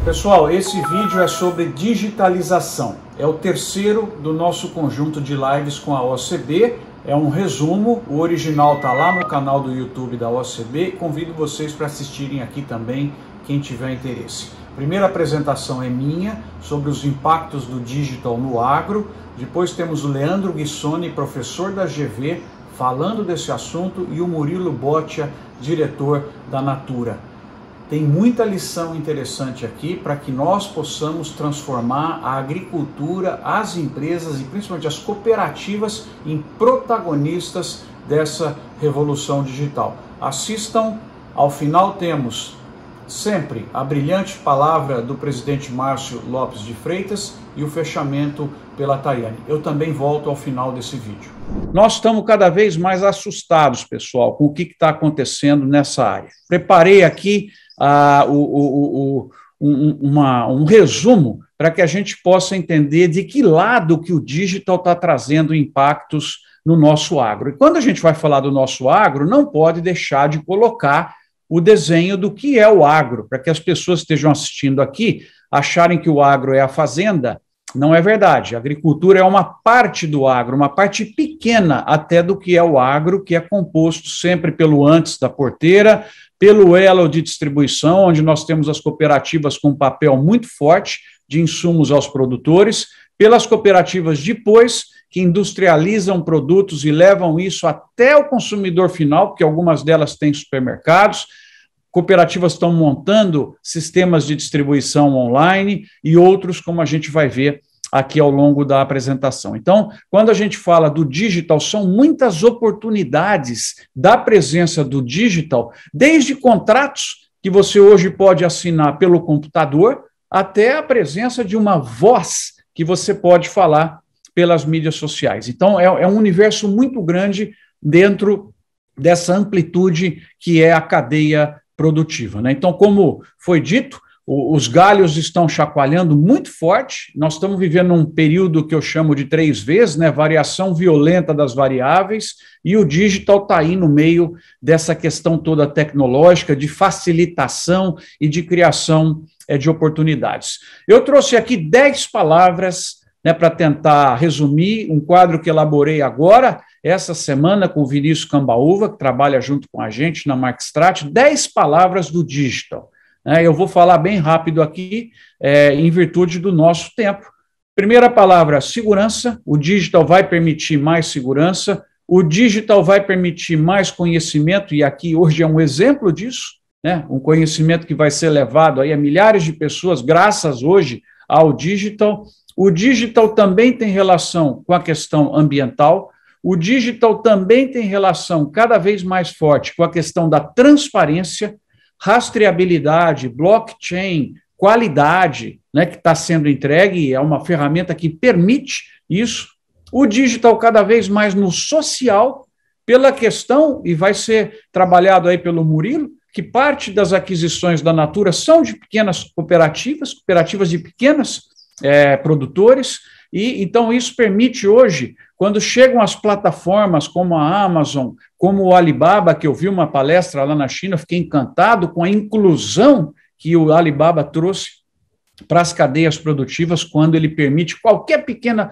Pessoal, esse vídeo é sobre digitalização. É o terceiro do nosso conjunto de lives com a OCB. É um resumo, o original está lá no canal do YouTube da OCB. Convido vocês para assistirem aqui também, quem tiver interesse. Primeira apresentação é minha, sobre os impactos do digital no agro. Depois temos o Leandro Guissoni, professor da GV, falando desse assunto, e o Murilo Boccia, diretor da Natura. Tem muita lição interessante aqui para que nós possamos transformar a agricultura, as empresas e principalmente as cooperativas em protagonistas dessa revolução digital. Assistam, ao final temos sempre a brilhante palavra do presidente Márcio Lopes de Freitas e o fechamento pela Tayane. Eu também volto ao final desse vídeo. Nós estamos cada vez mais assustados, pessoal, com o que está acontecendo nessa área. Preparei aqui um resumo para que a gente possa entender de que lado que o digital está trazendo impactos no nosso agro. E quando a gente vai falar do nosso agro, não pode deixar de colocar o desenho do que é o agro, para que as pessoas que estejam assistindo aqui acharem que o agro é a fazenda. Não é verdade. A agricultura é uma parte do agro, uma parte pequena até do que é o agro, que é composto sempre pelo antes da porteira, pelo elo de distribuição, onde nós temos as cooperativas com um papel muito forte de insumos aos produtores, pelas cooperativas depois, que industrializam produtos e levam isso até o consumidor final, porque algumas delas têm supermercados, cooperativas estão montando sistemas de distribuição online e outros, como a gente vai ver aqui ao longo da apresentação. Então, quando a gente fala do digital, são muitas oportunidades da presença do digital, desde contratos que você hoje pode assinar pelo computador, até a presença de uma voz que você pode falar pelas mídias sociais. Então, é um universo muito grande dentro dessa amplitude que é a cadeia produtiva, né? Então, como foi dito, os galhos estão chacoalhando muito forte. Nós estamos vivendo um período que eu chamo de 3Vs, né? Variação violenta das variáveis, e o digital está aí no meio dessa questão toda tecnológica de facilitação e de criação de oportunidades. Eu trouxe aqui 10 palavras, né, para tentar resumir um quadro que elaborei agora, essa semana, com o Vinícius Cambaúva, que trabalha junto com a gente na Markstrat, 10 palavras do digital. Eu vou falar bem rápido aqui, em virtude do nosso tempo. Primeira palavra, segurança. O digital vai permitir mais segurança, o digital vai permitir mais conhecimento, e aqui hoje é um exemplo disso, né? Um conhecimento que vai ser levado aí a milhares de pessoas, graças hoje ao digital. O digital também tem relação com a questão ambiental, o digital também tem relação cada vez mais forte com a questão da transparência, rastreabilidade, blockchain, qualidade, né, que está sendo entregue, é uma ferramenta que permite isso. O digital cada vez mais no social, pela questão, e vai ser trabalhado aí pelo Murilo, que parte das aquisições da Natura são de pequenas cooperativas de pequenos produtores, e então isso permite hoje, quando chegam as plataformas como a Amazon, como o Alibaba, que eu vi uma palestra lá na China, fiquei encantado com a inclusão que o Alibaba trouxe para as cadeias produtivas, quando ele permite qualquer pequeno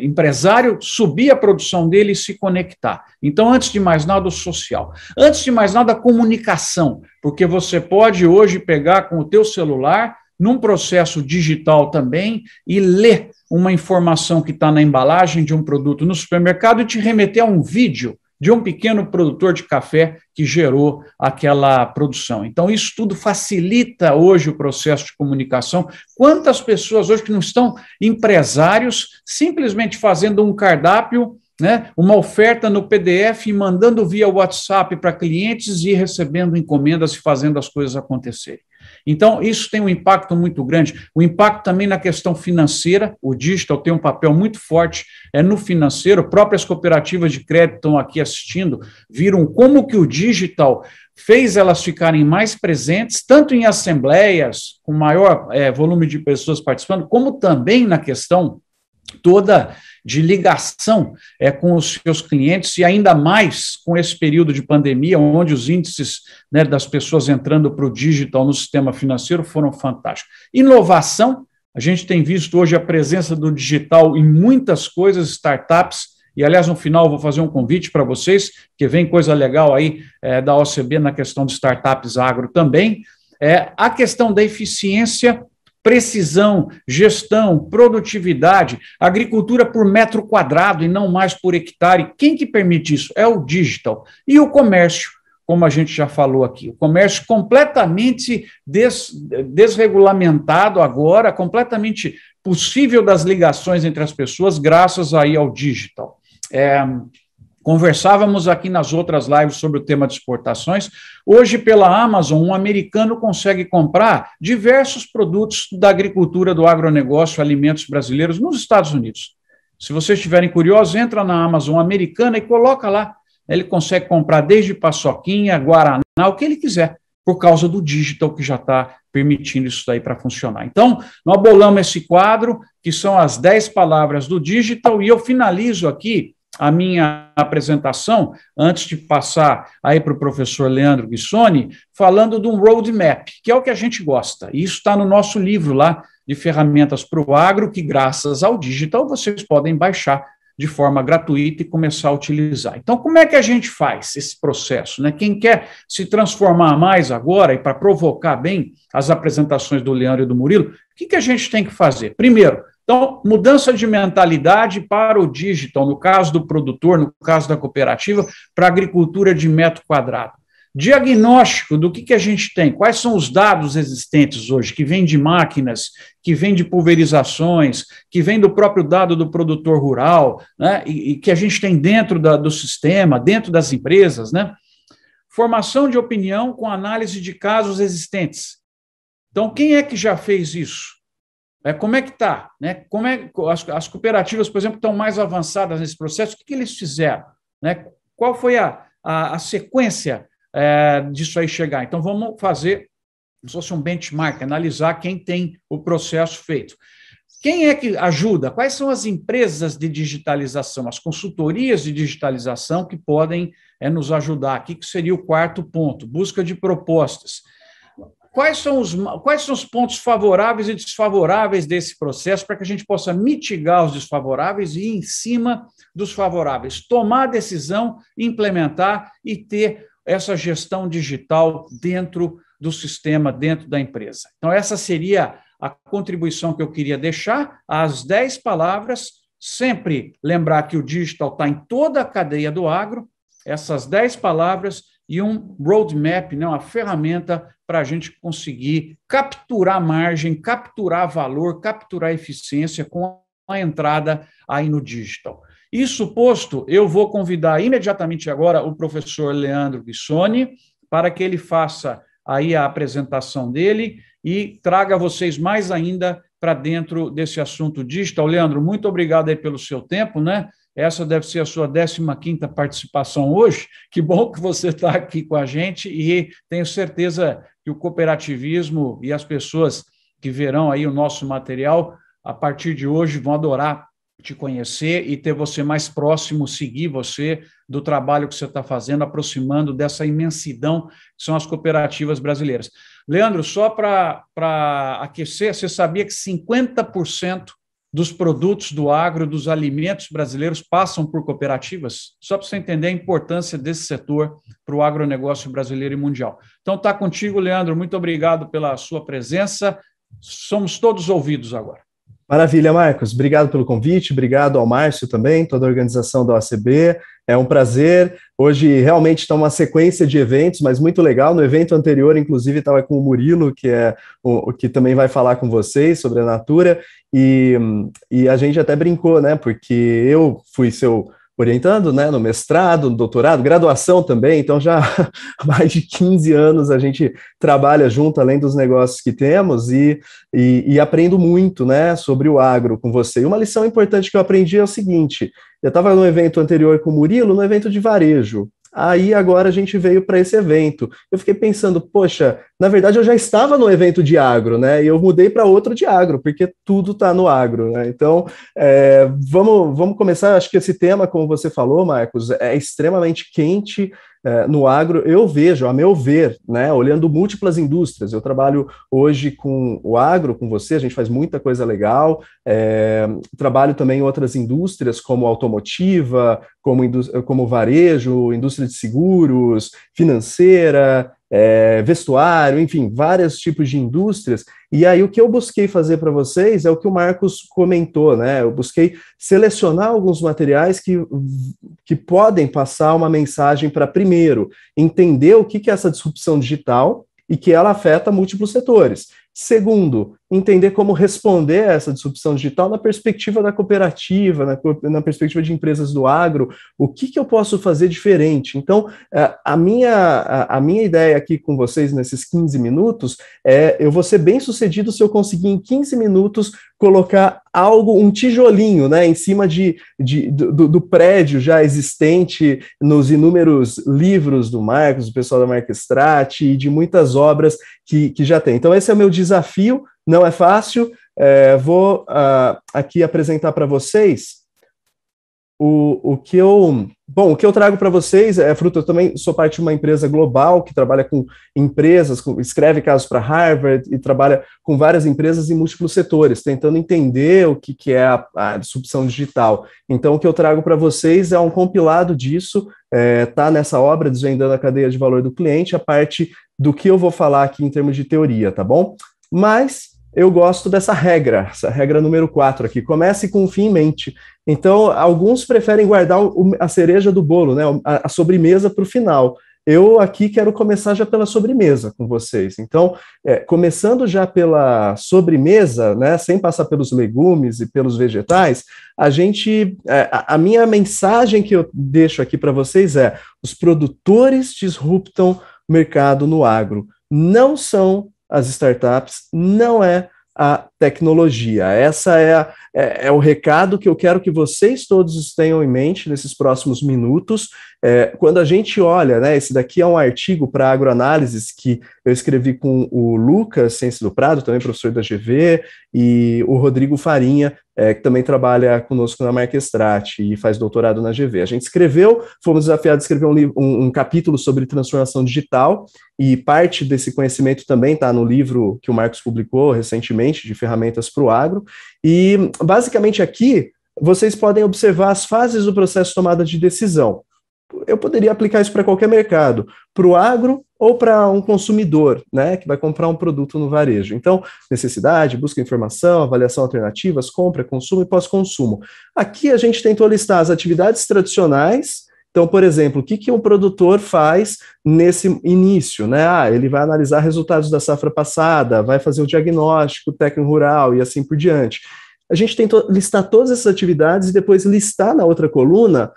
empresário subir a produção dele e se conectar. Então, antes de mais nada, o social. Antes de mais nada, a comunicação, porque você pode hoje pegar com o teu celular, num processo digital também, e ler uma informação que está na embalagem de um produto no supermercado e te remeter a um vídeo de um pequeno produtor de café que gerou aquela produção. Então, isso tudo facilita hoje o processo de comunicação. Quantas pessoas hoje que não estão empresários, simplesmente fazendo um cardápio, né, uma oferta no PDF e mandando via WhatsApp para clientes e recebendo encomendas e fazendo as coisas acontecerem. Então, isso tem um impacto muito grande. O impacto também na questão financeira, o digital tem um papel muito forte no financeiro, próprias cooperativas de crédito estão aqui assistindo, viram como que o digital fez elas ficarem mais presentes, tanto em assembleias, com maior volume de pessoas participando, como também na questão toda de ligação com os seus clientes, e ainda mais com esse período de pandemia, onde os índices, né, das pessoas entrando para o digital no sistema financeiro foram fantásticos. Inovação, a gente tem visto hoje a presença do digital em muitas coisas, startups, e, aliás, no final, eu vou fazer um convite para vocês, que vem coisa legal aí da OCB na questão de startups agro também. A questão da eficiência, precisão, gestão, produtividade, agricultura por metro quadrado e não mais por hectare. Quem que permite isso? É o digital. E o comércio, como a gente já falou aqui, o comércio completamente desregulamentado agora, completamente possível das ligações entre as pessoas, graças aí ao digital. Conversávamos aqui nas outras lives sobre o tema de exportações. Hoje, pela Amazon, um americano consegue comprar diversos produtos da agricultura, do agronegócio, alimentos brasileiros nos Estados Unidos. Se vocês estiverem curiosos, entra na Amazon americana e coloca lá. Ele consegue comprar desde paçoquinha, guaraná, o que ele quiser, por causa do digital que já está permitindo isso daí para funcionar. Então, nós bolamos esse quadro, que são as 10 palavras do digital, e eu finalizo aqui a minha apresentação, antes de passar aí para o professor Leandro Guissoni, falando de um roadmap, que é o que a gente gosta. E isso está no nosso livro lá, de ferramentas para o agro, que graças ao digital vocês podem baixar de forma gratuita e começar a utilizar. Então, como é que a gente faz esse processo, né? Quem quer se transformar mais agora, e para provocar bem as apresentações do Leandro e do Murilo, o que a gente tem que fazer? Primeiro, então, mudança de mentalidade para o digital, no caso do produtor, no caso da cooperativa, para a agricultura de metro quadrado. Diagnóstico do que a gente tem, quais são os dados existentes hoje, que vêm de máquinas, que vêm de pulverizações, que vêm do próprio dado do produtor rural, né, e que a gente tem dentro do sistema, dentro das empresas, né? Formação de opinião com análise de casos existentes. Então, quem é que já fez isso? Como é que está? Né? Como as cooperativas, por exemplo, estão mais avançadas nesse processo, o que eles fizeram? Né? Qual foi a sequência disso aí chegar? Então, vamos fazer, como se fosse um benchmark, analisar quem tem o processo feito. Quem é que ajuda? Quais são as empresas de digitalização, as consultorias de digitalização que podem nos ajudar aqui, que seria o quarto ponto, busca de propostas. Quais são os pontos favoráveis e desfavoráveis desse processo para que a gente possa mitigar os desfavoráveis e ir em cima dos favoráveis, tomar a decisão, implementar e ter essa gestão digital dentro do sistema, dentro da empresa. Então, essa seria a contribuição que eu queria deixar, as 10 palavras, sempre lembrar que o digital está em toda a cadeia do agro, essas 10 palavras e um roadmap, né, uma ferramenta para a gente conseguir capturar margem, capturar valor, capturar eficiência com a entrada aí no digital. Isso posto, eu vou convidar imediatamente agora o professor Leandro Guissoni para que ele faça aí a apresentação dele e traga vocês mais ainda para dentro desse assunto digital. Leandro, muito obrigado aí pelo seu tempo, né? Essa deve ser a sua 15ª participação hoje. Que bom que você está aqui com a gente e tenho certeza que o cooperativismo e as pessoas que verão aí o nosso material, a partir de hoje, vão adorar te conhecer e ter você mais próximo, seguir você do trabalho que você está fazendo, aproximando dessa imensidão que são as cooperativas brasileiras. Leandro, só para aquecer, você sabia que 50% dos produtos do agro, dos alimentos brasileiros, passam por cooperativas? Só para você entender a importância desse setor para o agronegócio brasileiro e mundial. Então, está contigo, Leandro. Muito obrigado pela sua presença. Somos todos ouvidos agora. Maravilha, Marcos. Obrigado pelo convite, obrigado ao Márcio também, toda a organização da OCB. É um prazer. Hoje realmente está uma sequência de eventos, mas muito legal. No evento anterior, inclusive, estava com o Murilo, que é o que também vai falar com vocês sobre a Natura, e a gente até brincou, né? Porque eu fui seu orientando, né, no mestrado, no doutorado, graduação também, então já há mais de 15 anos a gente trabalha junto, além dos negócios que temos, e aprendo muito, né, sobre o agro com você. E uma lição importante que eu aprendi é o seguinte: eu estava no evento anterior com o Murilo, no evento de varejo, Aí agora a gente veio para esse evento. Eu fiquei pensando, poxa, na verdade eu já estava no evento de agro, né? E eu mudei para outro de agro, porque tudo está no agro, né? Então, vamos começar. Acho que esse tema, como você falou, Marcos, é extremamente quente. No agro, eu vejo, a meu ver, né, olhando múltiplas indústrias, eu trabalho hoje com o agro, com você, a gente faz muita coisa legal, trabalho também em outras indústrias, como automotiva, como varejo, indústria de seguros, financeira, vestuário, enfim, vários tipos de indústrias. E aí o que eu busquei fazer para vocês é o que o Marcos comentou, né? Eu busquei selecionar alguns materiais que podem passar uma mensagem para, primeiro, entender o que é essa disrupção digital e que ela afeta múltiplos setores. Segundo, entender como responder a essa disrupção digital na perspectiva da cooperativa, na perspectiva de empresas do agro, o que eu posso fazer diferente? Então, a minha ideia aqui com vocês nesses 15 minutos eu vou ser bem sucedido se eu conseguir em 15 minutos colocar algo, um tijolinho, né, em cima do prédio já existente nos inúmeros livros do Marcos, do pessoal da Marquestrate e de muitas obras que já tem. Então, esse é o meu desafio, não é fácil. Vou aqui apresentar para vocês o que eu trago para vocês é fruto. Eu também sou parte de uma empresa global que trabalha com empresas, escreve casos para Harvard e trabalha com várias empresas em múltiplos setores, tentando entender o que é a disrupção digital. Então, o que eu trago para vocês é um compilado disso, tá nessa obra, Desvendando a Cadeia de Valor do Cliente, a parte do que eu vou falar aqui em termos de teoria, tá bom? Mas eu gosto dessa regra, essa regra número 4 aqui, comece com o fim em mente. Então, alguns preferem guardar a cereja do bolo, né, a sobremesa para o final. Eu aqui quero começar já pela sobremesa com vocês. Então, começando já pela sobremesa, né, sem passar pelos legumes e pelos vegetais, a minha mensagem que eu deixo aqui para vocês é: os produtores disruptam o mercado no agro. Não são as startups, não é a tecnologia. Essa é o recado que eu quero que vocês todos tenham em mente nesses próximos minutos. Quando a gente olha, né, esse daqui é um artigo para agroanálises que eu escrevi com o Lucas Ciência do Prado, também professor da GV, e o Rodrigo Farinha, que também trabalha conosco na Marquestrate e faz doutorado na GV. A gente fomos desafiados a escrever um capítulo sobre transformação digital, e parte desse conhecimento também está no livro que o Marcos publicou recentemente, de ferramentas para o agro. E, basicamente, aqui, vocês podem observar as fases do processo de tomada de decisão. Eu poderia aplicar isso para qualquer mercado, para o agro ou para um consumidor, né, que vai comprar um produto no varejo. Então, necessidade, busca de informação, avaliação alternativas, compra, consumo e pós-consumo. Aqui a gente tentou listar as atividades tradicionais. Então, por exemplo, o que um produtor faz nesse início, né? Ele vai analisar resultados da safra passada, vai fazer o diagnóstico técnico rural e assim por diante. A gente tentou listar todas essas atividades e depois listar na outra coluna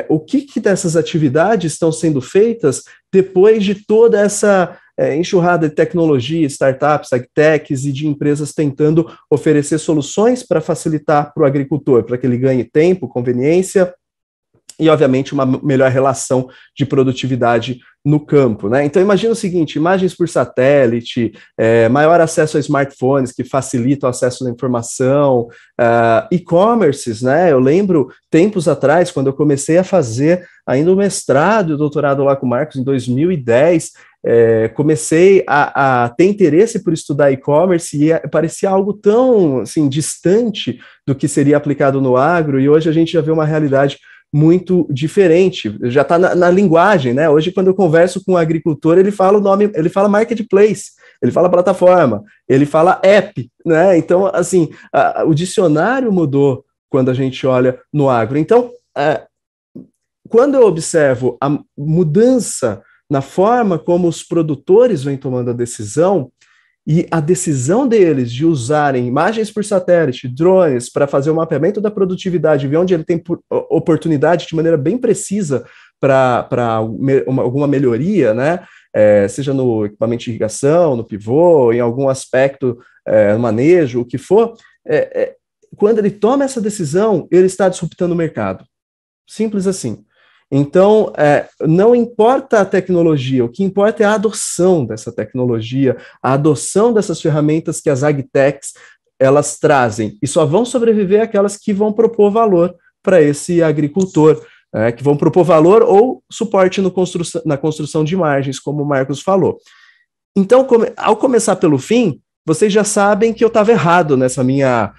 o que dessas atividades estão sendo feitas depois de toda essa enxurrada de tecnologia, startups, agtechs e de empresas tentando oferecer soluções para facilitar para o agricultor, para que ele ganhe tempo, conveniência e, obviamente, uma melhor relação de produtividade no campo, né? Então, imagina o seguinte: imagens por satélite, maior acesso a smartphones, que facilita o acesso à informação, e-commerces, né? Eu lembro, tempos atrás, quando eu comecei a fazer ainda o mestrado e o doutorado lá com o Marcos, em 2010, comecei a ter interesse por estudar e-commerce e parecia algo tão, assim, distante do que seria aplicado no agro, e hoje a gente já vê uma realidade muito diferente, já está na linguagem, né? Hoje, quando eu converso com um agricultor, ele fala o nome, ele fala marketplace, ele fala plataforma, ele fala app, né? Então, assim, o dicionário mudou quando a gente olha no agro. Então, quando eu observo a mudança na forma como os produtores vêm tomando a decisão, e a decisão deles de usarem imagens por satélite, drones, para fazer o mapeamento da produtividade, ver onde ele tem oportunidade de maneira bem precisa para alguma melhoria, né? Seja no equipamento de irrigação, no pivô, em algum aspecto, no manejo, o que for, quando ele toma essa decisão, ele está disruptando o mercado. Simples assim. Então, não importa a tecnologia, o que importa é a adoção dessa tecnologia, a adoção dessas ferramentas que as agtechs elas trazem, e só vão sobreviver aquelas que vão propor valor para esse agricultor, que vão propor valor ou suporte na construção de margens, como o Marcos falou. Então, ao começar pelo fim, vocês já sabem que eu estava errado nessa minha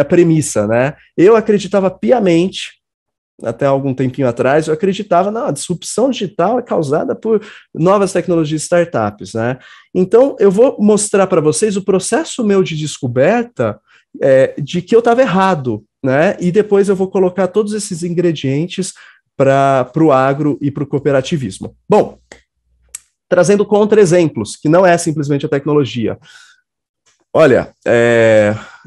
premissa, né? Eu acreditava piamente, até algum tempinho atrás, eu acreditava, não, a disrupção digital é causada por novas tecnologias e startups, né? Então, eu vou mostrar para vocês o processo meu de descoberta de que eu estava errado, né? E depois eu vou colocar todos esses ingredientes para o agro e para o cooperativismo. Bom, trazendo contra-exemplos, que não é simplesmente a tecnologia. Olha,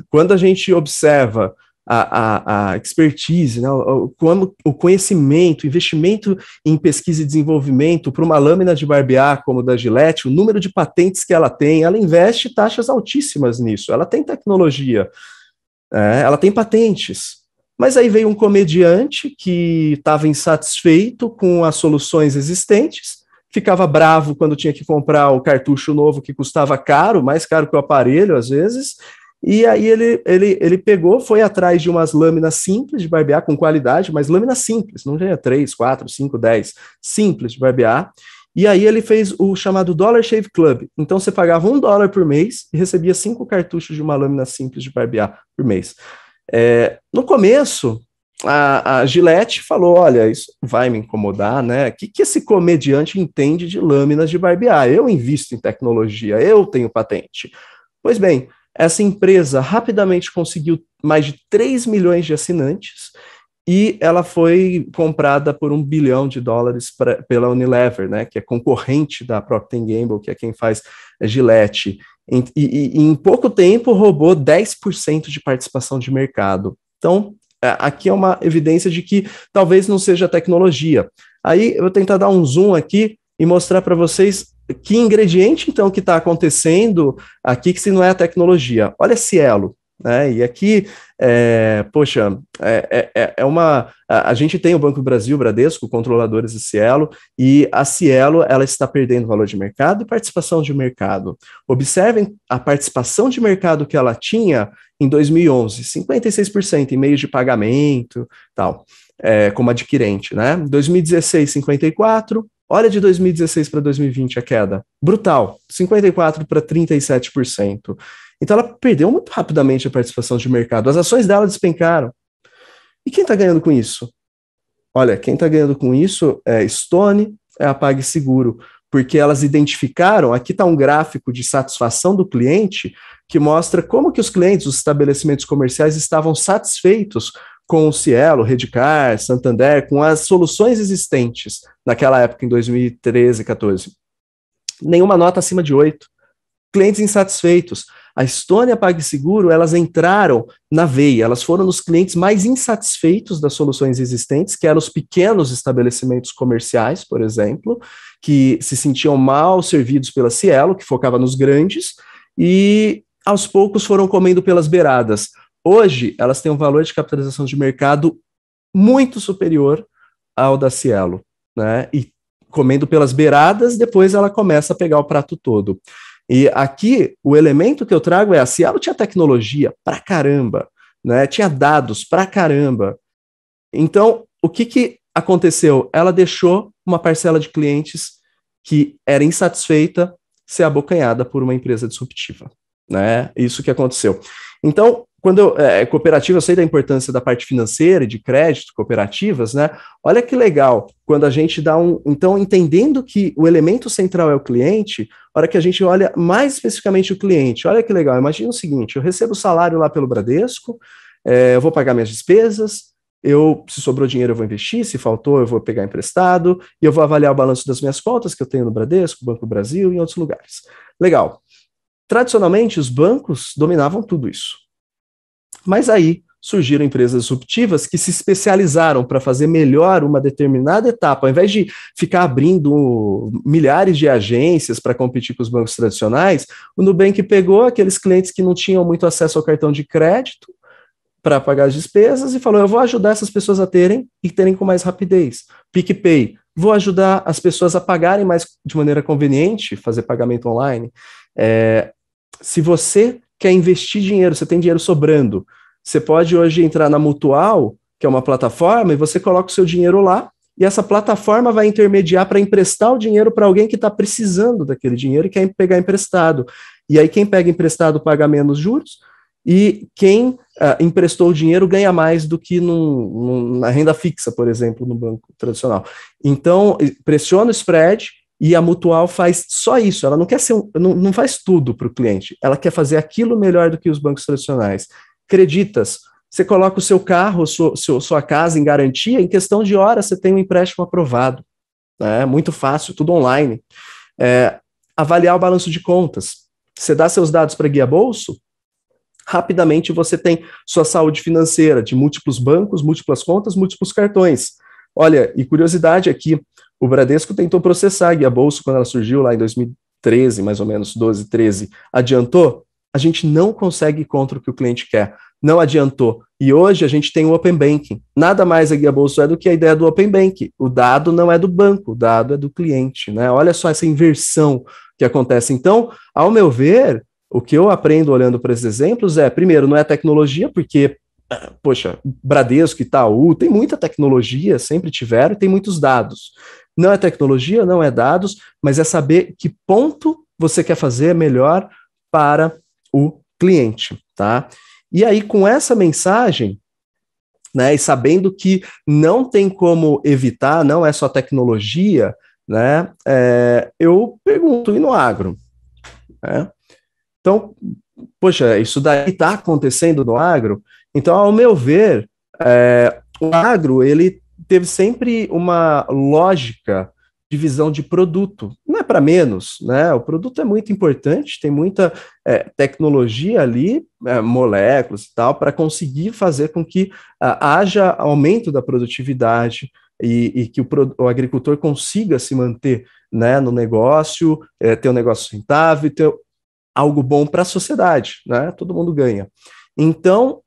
quando a gente observa a expertise, né, o conhecimento, o investimento em pesquisa e desenvolvimento para uma lâmina de barbear como da Gillette, o número de patentes que ela investe taxas altíssimas nisso, ela tem tecnologia, ela tem patentes. Mas aí veio um comediante que estava insatisfeito com as soluções existentes, ficava bravo quando tinha que comprar o cartucho novo que custava caro, mais caro que o aparelho às vezes, e aí ele pegou, foi atrás de umas lâminas simples de barbear, com qualidade, mas lâminas simples, não tinha 3, 4, 5, 10, simples de barbear, e aí ele fez o chamado Dollar Shave Club, então você pagava $1 por mês e recebia 5 cartuchos de uma lâmina simples de barbear por mês. No começo, a Gillette falou, olha, isso vai me incomodar, né? O que esse comediante entende de lâminas de barbear? Eu invisto em tecnologia, eu tenho patente. Pois bem, essa empresa rapidamente conseguiu mais de 3 milhões de assinantes e ela foi comprada por $1 bilhão pela Unilever, né, que é concorrente da Procter & Gamble, que é quem faz a Gillette. E em pouco tempo roubou 10% de participação de mercado. Então, aqui é uma evidência de que talvez não seja tecnologia. Aí eu vou tentar dar um zoom aqui e mostrar para vocês que ingrediente, então, que está acontecendo aqui, que se não é a tecnologia. Olha Cielo, né? E aqui, a gente tem o Banco do Brasil, Bradesco, controladores de Cielo, e a Cielo, ela está perdendo valor de mercado e participação de mercado. Observem a participação de mercado que ela tinha em 2011, 56% em meios de pagamento, tal, como adquirente, né? 2016, 54%. Olha de 2016 para 2020 a queda, brutal, 54% para 37%. Então ela perdeu muito rapidamente a participação de mercado, as ações dela despencaram. E quem está ganhando com isso? Olha, quem está ganhando com isso é Stone, é a PagSeguro, porque elas identificaram, aqui está um gráfico de satisfação do cliente, que mostra como que os clientes, os estabelecimentos comerciais estavam satisfeitos com o Cielo, Redcar, Santander, com as soluções existentes naquela época, em 2013, 14. Nenhuma nota acima de 8. Clientes insatisfeitos. A Stone e a PagSeguro, elas entraram na veia, elas foram nos clientes mais insatisfeitos das soluções existentes, que eram os pequenos estabelecimentos comerciais, por exemplo, que se sentiam mal servidos pela Cielo, que focava nos grandes, e aos poucos foram comendo pelas beiradas. Hoje, elas têm um valor de capitalização de mercado muito superior ao da Cielo, né? E comendo pelas beiradas, depois ela começa a pegar o prato todo. E aqui, o elemento que eu trago é a Cielo tinha tecnologia pra caramba, né? Tinha dados pra caramba. Então, o que aconteceu? Ela deixou uma parcela de clientes que era insatisfeita ser abocanhada por uma empresa disruptiva, né? Isso que aconteceu. Então, quando cooperativa, eu sei da importância da parte financeira e de crédito, cooperativas, né? Olha que legal, quando a gente dá então, entendendo que o elemento central é o cliente, a hora que a gente olha mais especificamente o cliente, olha que legal, imagina o seguinte, eu recebo salário lá pelo Bradesco, eu vou pagar minhas despesas, se sobrou dinheiro eu vou investir, se faltou eu vou pegar emprestado, e eu vou avaliar o balanço das minhas contas que eu tenho no Bradesco, Banco do Brasil e em outros lugares. Legal. Tradicionalmente, os bancos dominavam tudo isso. Mas aí surgiram empresas disruptivas que se especializaram para fazer melhor uma determinada etapa. Ao invés de ficar abrindo milhares de agências para competir com os bancos tradicionais, o Nubank pegou aqueles clientes que não tinham muito acesso ao cartão de crédito, para pagar as despesas e falou, eu vou ajudar essas pessoas a terem com mais rapidez. PicPay, vou ajudar as pessoas a pagarem mais de maneira conveniente, fazer pagamento online. Se você quer investir dinheiro, você tem dinheiro sobrando, você pode hoje entrar na Mutual, que é uma plataforma, e você coloca o seu dinheiro lá, e essa plataforma vai intermediar para emprestar o dinheiro para alguém que está precisando daquele dinheiro e quer pegar emprestado. E aí quem pega emprestado paga menos juros, e quem emprestou o dinheiro ganha mais do que na renda fixa, por exemplo, no banco tradicional. Então, pressiona o spread, e a Mutual faz só isso, ela não quer não faz tudo para o cliente, ela quer fazer aquilo melhor do que os bancos tradicionais. Creditas, você coloca o seu carro, sua casa em garantia, em questão de horas você tem um empréstimo aprovado. É muito fácil, tudo online. Avaliar o balanço de contas. Você dá seus dados para Guia Bolso, rapidamente você tem sua saúde financeira de múltiplos bancos, múltiplas contas, múltiplos cartões. Olha, e curiosidade aqui, o Bradesco tentou processar a Guia Bolso quando ela surgiu lá em 2013, mais ou menos, 12, 13. Adiantou? A gente não consegue ir contra o que o cliente quer. Não adiantou. E hoje a gente tem o Open Banking. Nada mais a Guia Bolso é do que a ideia do Open Banking. O dado não é do banco, o dado é do cliente, né? Olha só essa inversão que acontece. Então, ao meu ver, o que eu aprendo olhando para esses exemplos primeiro, não é tecnologia, porque, poxa, Bradesco, Itaú, tem muita tecnologia, sempre tiveram, e tem muitos dados. Não é tecnologia, não é dados, mas é saber que ponto você quer fazer melhor para o cliente, tá? E aí, com essa mensagem, né, e sabendo que não tem como evitar, não é só tecnologia, né, eu pergunto, e no agro? Então, poxa, isso daí está acontecendo no agro? Então, ao meu ver, o agro, ele teve sempre uma lógica de visão de produto. Não é para menos, né? O produto é muito importante, tem muita tecnologia ali, moléculas e tal, para conseguir fazer com que haja aumento da produtividade e que o agricultor consiga se manter, né, no negócio, ter um negócio rentável, ter algo bom para a sociedade, né? Todo mundo ganha. Então,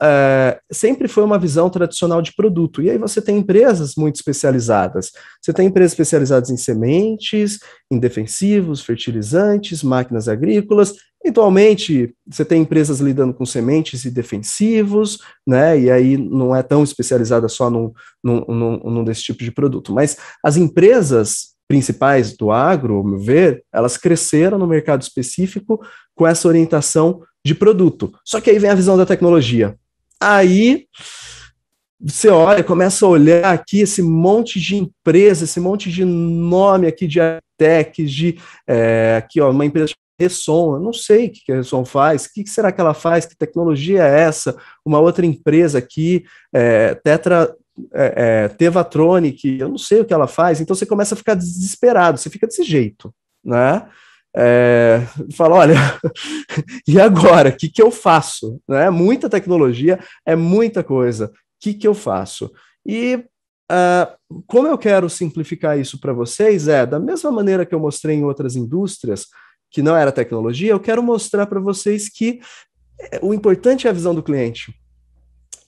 sempre foi uma visão tradicional de produto. E aí você tem empresas muito especializadas. Você tem empresas especializadas em sementes, em defensivos, fertilizantes, máquinas agrícolas. Atualmente, você tem empresas lidando com sementes e defensivos, né? E aí não é tão especializada só num desse tipo de produto. Mas as empresas principais do agro, ao meu ver, elas cresceram no mercado específico com essa orientação de produto. Só que aí vem a visão da tecnologia. Aí você olha, começa a olhar aqui esse monte de empresa, esse monte de nome aqui de tech, aqui ó, uma empresa Resson, eu não sei o que a Resson faz, o que será que ela faz, que tecnologia é essa? Uma outra empresa aqui, Tevatronic, eu não sei o que ela faz, então você começa a ficar desesperado, você fica desse jeito, né? Fala, olha, e agora, o que eu faço? Né? Muita tecnologia, é muita coisa, o que eu faço? E como eu quero simplificar isso para vocês, da mesma maneira que eu mostrei em outras indústrias, que não era tecnologia, eu quero mostrar para vocês que o importante é a visão do cliente.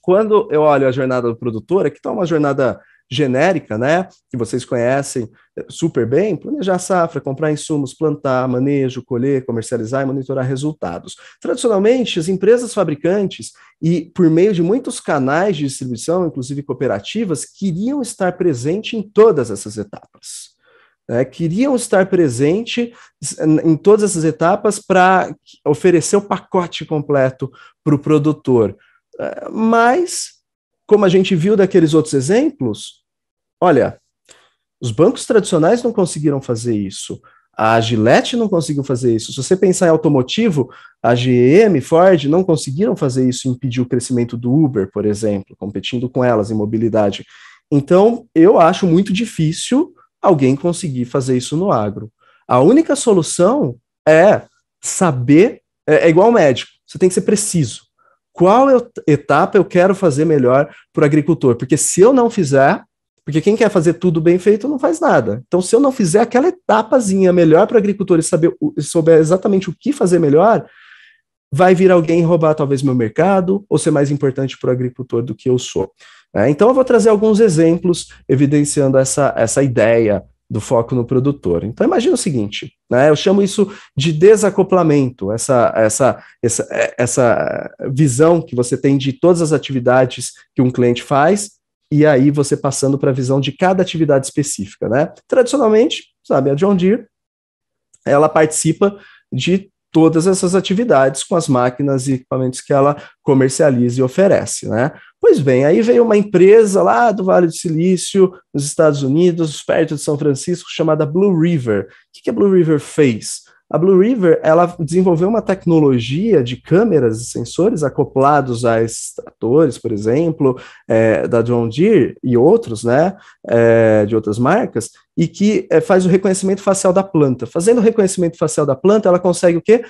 Quando eu olho a jornada do produtor, aqui está uma jornada genérica, né, que vocês conhecem super bem: planejar safra, comprar insumos, plantar, manejo, colher, comercializar e monitorar resultados. Tradicionalmente, as empresas fabricantes, e por meio de muitos canais de distribuição, inclusive cooperativas, queriam estar presentes em todas essas etapas. Queriam estar presentes em todas essas etapas para oferecer o pacote completo para o produtor. Mas, como a gente viu daqueles outros exemplos, olha, os bancos tradicionais não conseguiram fazer isso, a Gillette não conseguiu fazer isso. Se você pensar em automotivo, a GM, Ford não conseguiram fazer isso, impedir o crescimento do Uber, por exemplo, competindo com elas em mobilidade. Então, eu acho muito difícil alguém conseguir fazer isso no agro. A única solução é saber, igual médico, você tem que ser preciso. Qual etapa eu quero fazer melhor para o agricultor? Porque se eu não fizer, porque quem quer fazer tudo bem feito não faz nada. Então, se eu não fizer aquela etapazinha melhor para o agricultor e souber exatamente o que fazer melhor, vai vir alguém roubar talvez meu mercado ou ser mais importante para o agricultor do que eu sou. Então eu vou trazer alguns exemplos evidenciando essa ideia do foco no produtor. Então imagina o seguinte, né, eu chamo isso de desacoplamento, essa visão que você tem de todas as atividades que um cliente faz, e aí você passando para a visão de cada atividade específica, né? Tradicionalmente, sabe, a John Deere, ela participa de todas essas atividades com as máquinas e equipamentos que ela comercializa e oferece, né? Pois bem, aí veio uma empresa lá do Vale do Silício, nos Estados Unidos, perto de São Francisco, chamada Blue River. O que a Blue River fez? A Blue River, ela desenvolveu uma tecnologia de câmeras e sensores acoplados a extratores, por exemplo, da John Deere e outros, né, de outras marcas, e que faz o reconhecimento facial da planta. Fazendo o reconhecimento facial da planta, ela consegue o quê?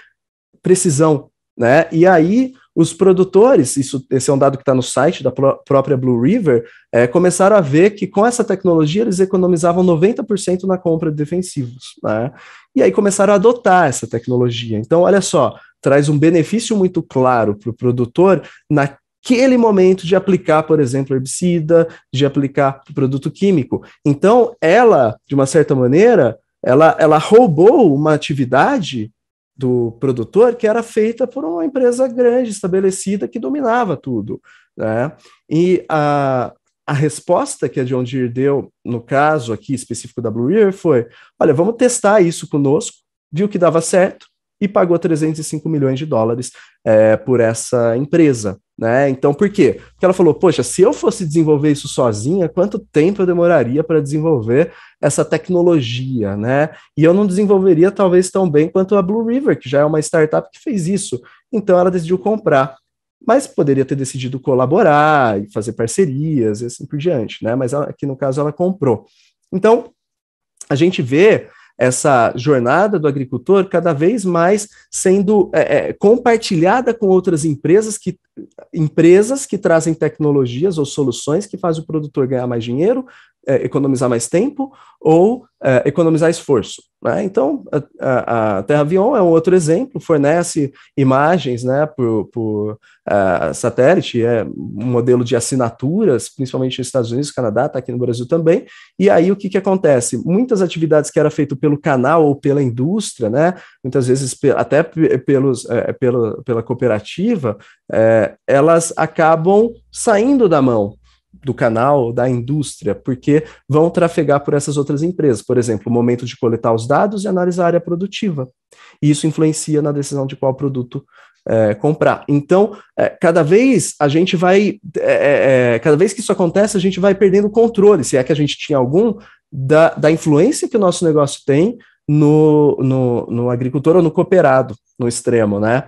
Precisão, né? E aí os produtores, esse é um dado que está no site da própria Blue River, começaram a ver que com essa tecnologia eles economizavam 90% na compra de defensivos, né? E aí começaram a adotar essa tecnologia. Então, olha só, traz um benefício muito claro para o produtor naquele momento de aplicar, por exemplo, herbicida, de aplicar produto químico. Então, ela, de uma certa maneira, ela roubou uma atividade do produtor que era feita por uma empresa grande, estabelecida, que dominava tudo, né? E a resposta que a John Deere deu, no caso aqui específico da Blue River, foi, olha, vamos testar isso conosco, viu que dava certo, e pagou 305 milhões de dólares por essa empresa, né? Então, por quê? Porque ela falou, poxa, se eu fosse desenvolver isso sozinha, quanto tempo eu demoraria para desenvolver essa tecnologia, né? E eu não desenvolveria talvez tão bem quanto a Blue River, que já é uma startup que fez isso. Então, ela decidiu comprar. Mas poderia ter decidido colaborar e fazer parcerias e assim por diante, né? Mas aqui no caso ela comprou. Então, a gente vê essa jornada do agricultor cada vez mais sendo compartilhada com outras empresas que trazem tecnologias ou soluções que fazem o produtor ganhar mais dinheiro, economizar mais tempo ou economizar esforço, né? Então, a TerraVion é um outro exemplo, fornece imagens, né, por satélite, um modelo de assinaturas, principalmente nos Estados Unidos, Canadá, está aqui no Brasil também, e aí o que acontece? Muitas atividades que era feito pelo canal ou pela indústria, né, muitas vezes até pela cooperativa, elas acabam saindo da mão do canal, da indústria, porque vão trafegar por essas outras empresas. Por exemplo, o momento de coletar os dados e analisar a área produtiva. E isso influencia na decisão de qual produto comprar. Então, cada vez a gente vai, cada vez que isso acontece, a gente vai perdendo o controle, se é que a gente tinha algum, da influência que o nosso negócio tem no agricultor ou no cooperado, no extremo, né?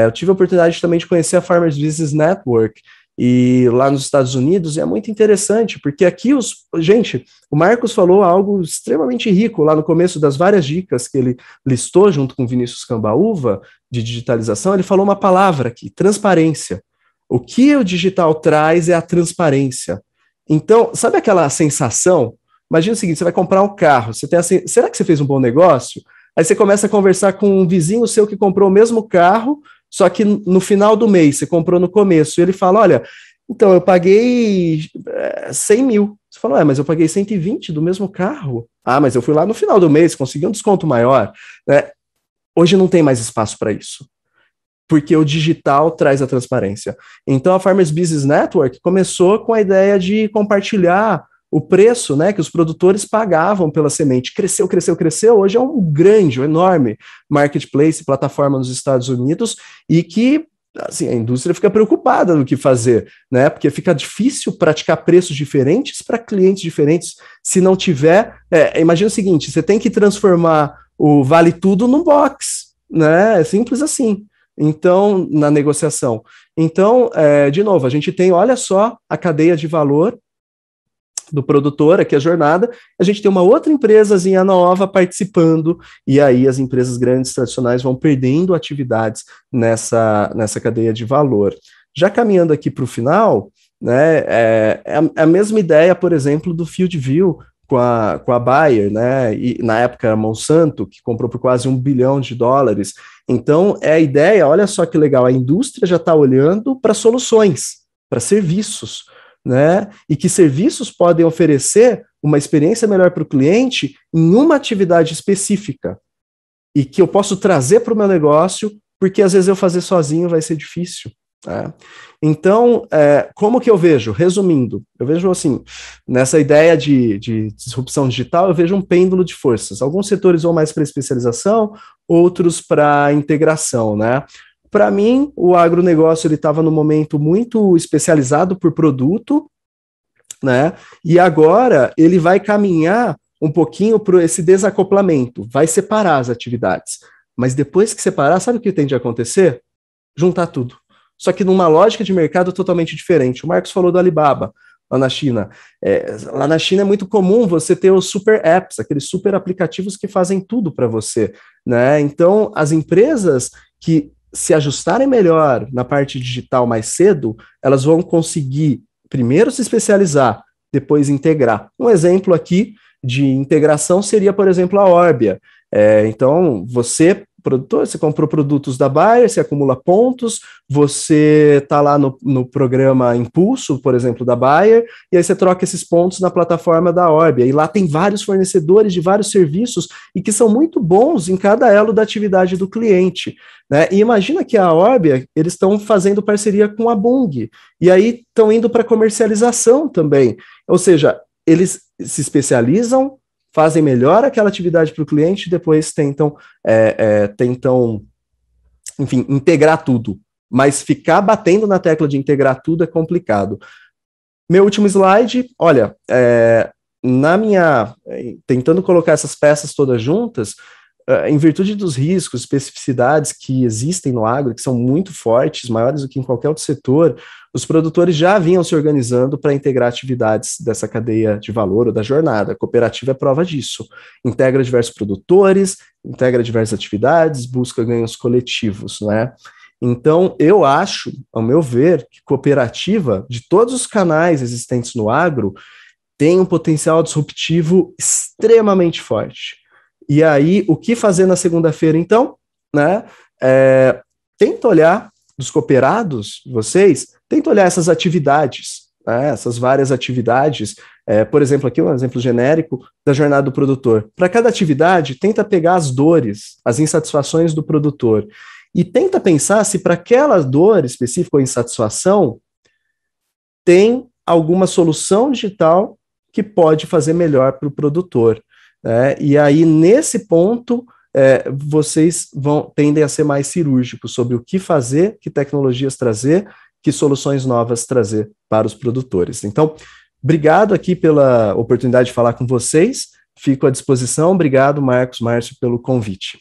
Eu tive a oportunidade também de conhecer a Farmers Business Network, e lá nos Estados Unidos é muito interessante, porque aqui gente, o Marcos falou algo extremamente rico lá no começo das várias dicas que ele listou junto com o Vinícius Cambaúva de digitalização, ele falou uma palavra aqui, transparência. O que o digital traz é a transparência. Então, sabe aquela sensação? Imagina o seguinte, você vai comprar um carro, você tem assim, será que você fez um bom negócio? Aí você começa a conversar com um vizinho seu que comprou o mesmo carro, só que no final do mês, você comprou no começo, e ele fala, olha, então eu paguei 100 mil. Você fala, mas eu paguei 120 do mesmo carro. Ah, mas eu fui lá no final do mês, consegui um desconto maior. Hoje não tem mais espaço para isso, porque o digital traz a transparência. Então a Farmers Business Network começou com a ideia de compartilhar o preço, né, que os produtores pagavam pela semente. Cresceu, cresceu, cresceu. Hoje é um grande, um enorme marketplace, plataforma nos Estados Unidos, e que assim, a indústria fica preocupada no que fazer, né, porque fica difícil praticar preços diferentes para clientes diferentes se não tiver... imagina o seguinte, você tem que transformar o vale tudo num box, né, é simples assim. Então, na negociação. Então, de novo, a gente tem, olha só, a cadeia de valor do produtor, aqui a jornada, a gente tem uma outra empresazinha nova participando, e aí as empresas grandes tradicionais vão perdendo atividades nessa cadeia de valor. Já caminhando aqui para o final, né, é a mesma ideia, por exemplo, do FieldView com a Bayer, né, e na época a Monsanto, que comprou por quase $1 bilhão, Então, é a ideia, olha só que legal, a indústria já está olhando para soluções, para serviços, né? E que serviços podem oferecer uma experiência melhor para o cliente em uma atividade específica e que eu posso trazer para o meu negócio, porque às vezes eu fazer sozinho vai ser difícil. Né? Então, como que eu vejo? Resumindo, eu vejo assim, nessa ideia de disrupção digital, eu vejo um pêndulo de forças. Alguns setores vão mais para especialização, outros para integração, né? Para mim, o agronegócio ele estava num momento muito especializado por produto, né? E agora ele vai caminhar um pouquinho para esse desacoplamento, vai separar as atividades. Mas depois que separar, sabe o que tem de acontecer? Juntar tudo. Só que numa lógica de mercado totalmente diferente. O Marcos falou do Alibaba, lá na China. Lá na China é muito comum você ter os super apps, aqueles super aplicativos que fazem tudo para você, né? Então, as empresas que se ajustarem melhor na parte digital mais cedo, elas vão conseguir primeiro se especializar, depois integrar. Um exemplo aqui de integração seria, por exemplo, a Orbia. Então, você, produtor, você comprou produtos da Bayer, você acumula pontos, você está lá no programa Impulso, por exemplo, da Bayer, e aí você troca esses pontos na plataforma da Orbia, e lá tem vários fornecedores de vários serviços e que são muito bons em cada elo da atividade do cliente, né? E imagina que a Orbia, eles estão fazendo parceria com a Bung, e aí estão indo para comercialização também, ou seja, eles se especializam, fazem melhor aquela atividade para o cliente e depois tentam, enfim, integrar tudo. Mas ficar batendo na tecla de integrar tudo é complicado. Meu último slide, olha, tentando colocar essas peças todas juntas, em virtude dos riscos, especificidades que existem no agro, que são muito fortes, maiores do que em qualquer outro setor, os produtores já vinham se organizando para integrar atividades dessa cadeia de valor ou da jornada. A cooperativa é prova disso. Integra diversos produtores, integra diversas atividades, busca ganhos coletivos, né? Então, eu acho, ao meu ver, que cooperativa, de todos os canais existentes no agro, tem um potencial disruptivo extremamente forte. E aí, o que fazer na segunda-feira, então? Né? Tenta olhar dos cooperados, vocês, tenta olhar essas atividades, né? Essas várias atividades. Por exemplo, aqui um exemplo genérico da jornada do produtor. Para cada atividade, tenta pegar as dores, as insatisfações do produtor. E tenta pensar se para aquela dor específica ou insatisfação tem alguma solução digital que pode fazer melhor para o produtor. E aí, nesse ponto, vocês tendem a ser mais cirúrgicos sobre o que fazer, que tecnologias trazer, que soluções novas trazer para os produtores. Então, obrigado aqui pela oportunidade de falar com vocês, fico à disposição. Obrigado, Marcos, Márcio, pelo convite.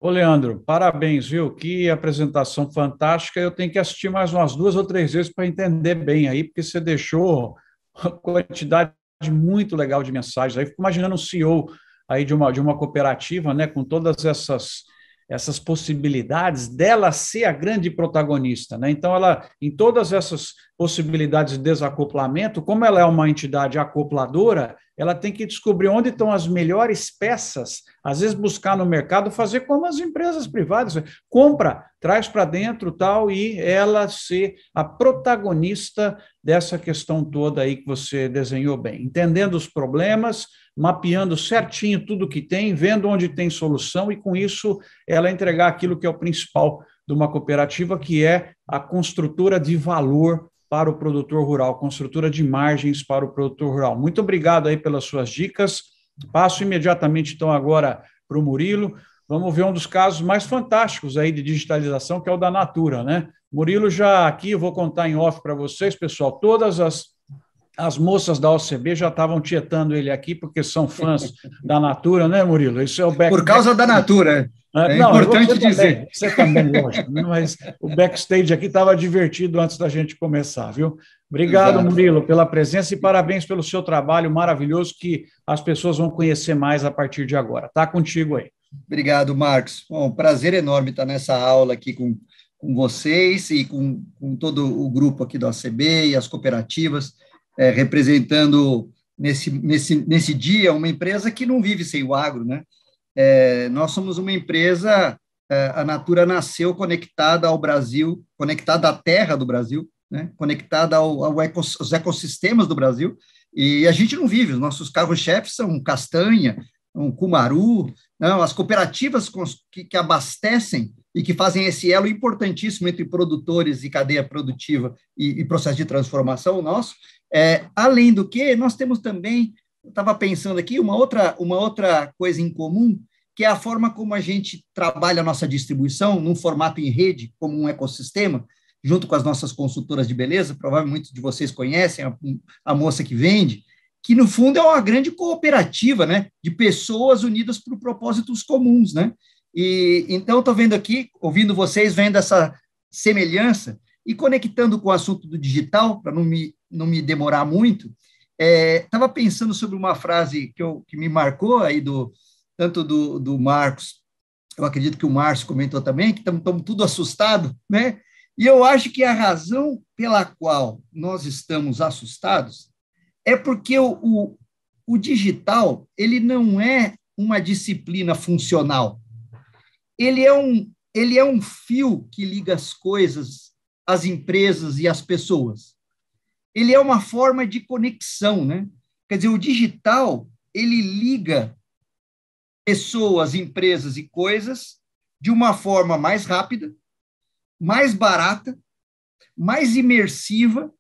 Ô, Leandro, parabéns, viu? Que apresentação fantástica. Eu tenho que assistir mais umas 2 ou 3 vezes para entender bem aí, porque você deixou uma quantidade muito legal de mensagens. Aí fico imaginando um CEO aí de uma cooperativa, né, com todas essas possibilidades dela ser a grande protagonista, né? Então, ela, em todas essas possibilidades de desacoplamento, como ela é uma entidade acopladora, ela tem que descobrir onde estão as melhores peças, às vezes buscar no mercado, fazer como as empresas privadas, compra, traz para dentro tal, e ela ser a protagonista dessa questão toda aí que você desenhou bem, entendendo os problemas, mapeando certinho tudo que tem, vendo onde tem solução, e com isso ela entregar aquilo que é o principal de uma cooperativa, que é a construtora de valor para o produtor rural, construtora de margens para o produtor rural. Muito obrigado aí pelas suas dicas. Passo imediatamente, então, agora para o Murilo. Vamos ver um dos casos mais fantásticos aí de digitalização, que é o da Natura, né? Murilo já aqui, eu vou contar em off para vocês, pessoal, todas as moças da OCB já estavam tietando ele aqui, porque são fãs da Natura, né, Murilo? Isso é o Por causa da Natura. Não, importante dizer. Você também, lógico, mas o backstage aqui estava divertido antes da gente começar, viu? Obrigado, exato, Murilo, pela presença e parabéns pelo seu trabalho maravilhoso, que as pessoas vão conhecer mais a partir de agora. Está contigo aí. Obrigado, Marcos. Bom, prazer enorme estar nessa aula aqui com vocês e com todo o grupo aqui da OCB e as cooperativas, representando nesse dia uma empresa que não vive sem o agro, né? Nós somos uma empresa a Natura nasceu conectada ao Brasil, conectada à terra do Brasil, né? Conectada aos ecossistemas do Brasil, e a gente não vive, os nossos carros-chefes são castanha, um cumaru, não, as cooperativas que abastecem e que fazem esse elo importantíssimo entre produtores e cadeia produtiva e processo de transformação nosso. Além do que, nós temos também, eu estava pensando aqui, uma outra coisa em comum, que é a forma como a gente trabalha a nossa distribuição num formato em rede, como um ecossistema, junto com as nossas consultoras de beleza, provavelmente muitos de vocês conhecem a moça que vende, que no fundo é uma grande cooperativa, né, de pessoas unidas por propósitos comuns, né? E então estou vendo aqui, ouvindo vocês, vendo essa semelhança e conectando com o assunto do digital, para não me demorar muito, estava pensando sobre uma frase que me marcou aí tanto do Marcos, eu acredito que o Márcio comentou também, que estamos tudo assustados, né? E eu acho que a razão pela qual nós estamos assustados é porque o digital, ele não é uma disciplina funcional. Ele é um fio que liga as coisas, as empresas e as pessoas. Ele é uma forma de conexão, né? Quer dizer, o digital, ele liga pessoas, empresas e coisas de uma forma mais rápida, mais barata, mais imersiva.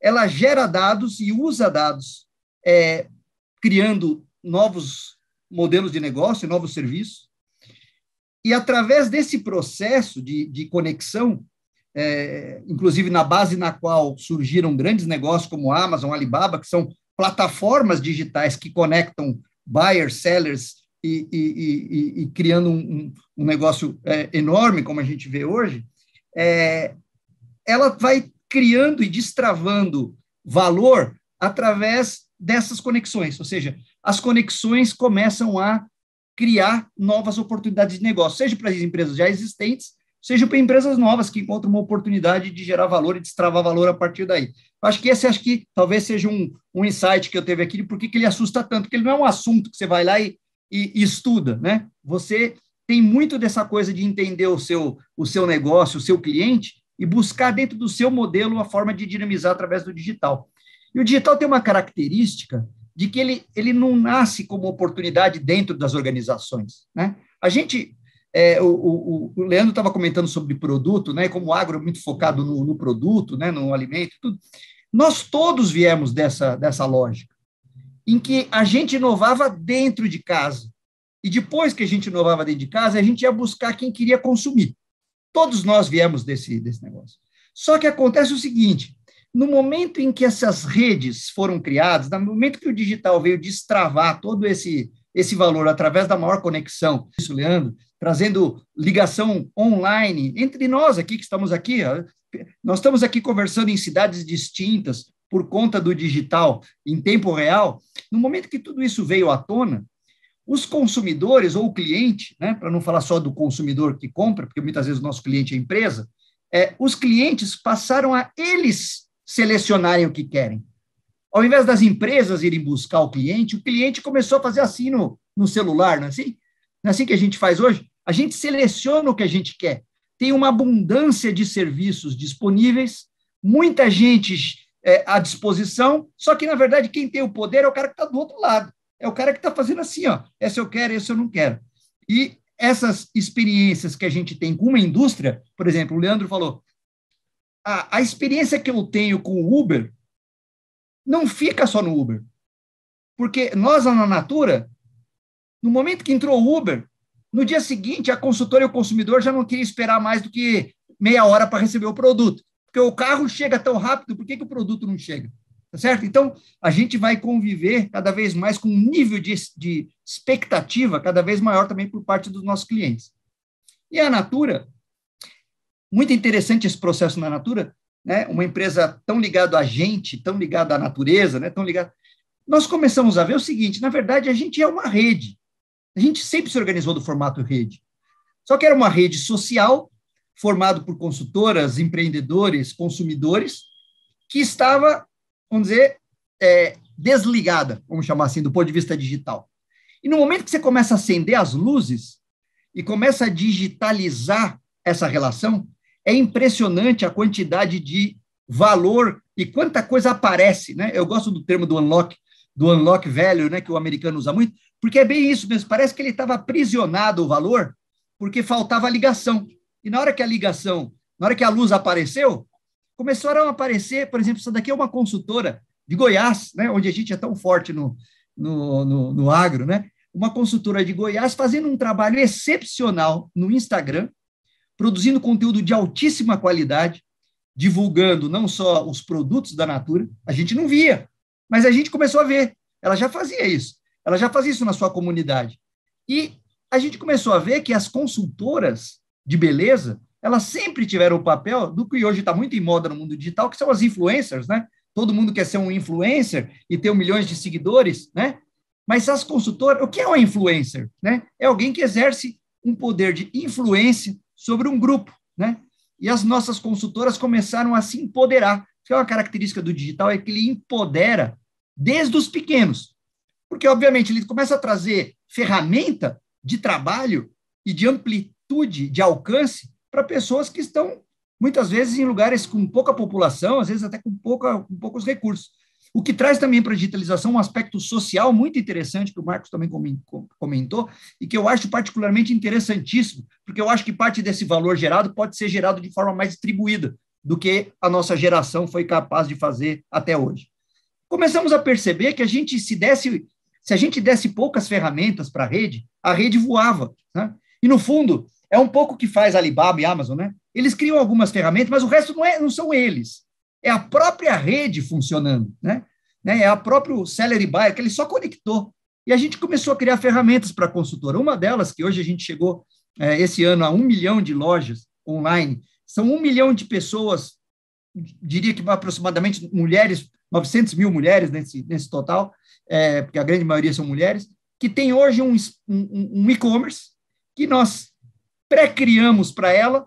Ela gera dados e usa dados, criando novos modelos de negócio, novos serviços. E, através desse processo de conexão, inclusive na base na qual surgiram grandes negócios como Amazon, Alibaba, que são plataformas digitais que conectam buyers, sellers e criando um negócio enorme, como a gente vê hoje, ela vai criando e destravando valor através dessas conexões, ou seja, as conexões começam a criar novas oportunidades de negócio, seja para as empresas já existentes, seja para empresas novas que encontram uma oportunidade de gerar valor e destravar valor a partir daí. Acho que talvez seja um insight que eu teve aqui de por que ele assusta tanto, porque ele não é um assunto que você vai lá e estuda, né? Você tem muito dessa coisa de entender o seu negócio, o seu cliente, e buscar dentro do seu modelo a forma de dinamizar através do digital. E o digital tem uma característica de que ele não nasce como oportunidade dentro das organizações, né? A gente, o Leandro estava comentando sobre produto, né? Como o agro é muito focado no produto, né? No alimento, tudo. Nós todos viemos dessa lógica, em que a gente inovava dentro de casa. E depois que a gente inovava dentro de casa, a gente ia buscar quem queria consumir. Todos nós viemos desse negócio. Só que acontece o seguinte, no momento em que essas redes foram criadas, no momento que o digital veio destravar todo esse valor através da maior conexão, isso, Leandro, trazendo ligação online entre nós aqui, que estamos aqui, nós estamos aqui conversando em cidades distintas por conta do digital em tempo real. No momento que tudo isso veio à tona, os consumidores ou o cliente, né, para não falar só do consumidor que compra, porque muitas vezes o nosso cliente é a empresa, os clientes passaram a eles selecionarem o que querem. Ao invés das empresas irem buscar o cliente começou a fazer assim no celular, não é assim? Não é assim que a gente faz hoje? A gente seleciona o que a gente quer. Tem uma abundância de serviços disponíveis, muita gente à disposição, só que, na verdade, quem tem o poder é o cara que está do outro lado. É o cara que está fazendo assim, ó, essa eu quero, essa eu não quero. E essas experiências que a gente tem com uma indústria, por exemplo, o Leandro falou, a experiência que eu tenho com o Uber não fica só no Uber. Porque nós, na Natura, no momento que entrou o Uber, no dia seguinte, a consultora e o consumidor já não queriam esperar mais do que meia hora para receber o produto. Porque o carro chega tão rápido, por que o produto não chega? Tá certo? Então, a gente vai conviver cada vez mais com um nível de expectativa cada vez maior também por parte dos nossos clientes. E a Natura, muito interessante esse processo na Natura, né? Uma empresa tão ligada a gente, tão ligada à natureza, né? Tão ligada... Nós começamos a ver o seguinte, na verdade, a gente é uma rede. A gente sempre se organizou do formato rede. Só que era uma rede social, formada por consultoras, empreendedores, consumidores, que estava, vamos dizer, desligada, vamos chamar assim, do ponto de vista digital. E no momento que você começa a acender as luzes, e começa a digitalizar essa relação, é impressionante a quantidade de valor e quanta coisa aparece, né? Eu gosto do termo do unlock value, né, que o americano usa muito, porque é bem isso mesmo, parece que ele estava aprisionado o valor porque faltava a ligação. E na hora que a luz apareceu, começaram a aparecer, por exemplo, essa daqui é uma consultora de Goiás, né, onde a gente é tão forte no agro, né? Uma consultora de Goiás fazendo um trabalho excepcional no Instagram, produzindo conteúdo de altíssima qualidade, divulgando não só os produtos da Natura, a gente não via, mas a gente começou a ver. Ela já fazia isso na sua comunidade. E a gente começou a ver que as consultoras de beleza, elas sempre tiveram o papel do que hoje está muito em moda no mundo digital, que são as influencers, né? Todo mundo quer ser um influencer e ter 1 milhão de seguidores, né? Mas as consultoras, o que é uma influencer? Né? É alguém que exerce um poder de influência sobre um grupo, né? E as nossas consultoras começaram a se empoderar. Que é uma característica do digital, é que ele empodera desde os pequenos. Porque, obviamente, ele começa a trazer ferramenta de trabalho e de amplitude, de alcance, para pessoas que estão, muitas vezes, em lugares com pouca população, às vezes até com poucos recursos. O que traz também para a digitalização um aspecto social muito interessante, que o Marcos também comentou, e que eu acho particularmente interessantíssimo, porque eu acho que parte desse valor gerado pode ser gerado de forma mais distribuída do que a nossa geração foi capaz de fazer até hoje. Começamos a perceber que se a gente desse poucas ferramentas para a rede voava, né? E, no fundo, é um pouco o que faz Alibaba e Amazon, né? Eles criam algumas ferramentas, mas o resto não são eles. É a própria rede funcionando, né? É a própria Seller e Buyer, que ele só conectou. E a gente começou a criar ferramentas para a consultora. Uma delas, que hoje a gente chegou esse ano a 1 milhão de lojas online, são 1 milhão de pessoas, diria que aproximadamente mulheres, 900 mil mulheres nesse total, porque a grande maioria são mulheres, que tem hoje um e-commerce que nós pré-criamos para ela,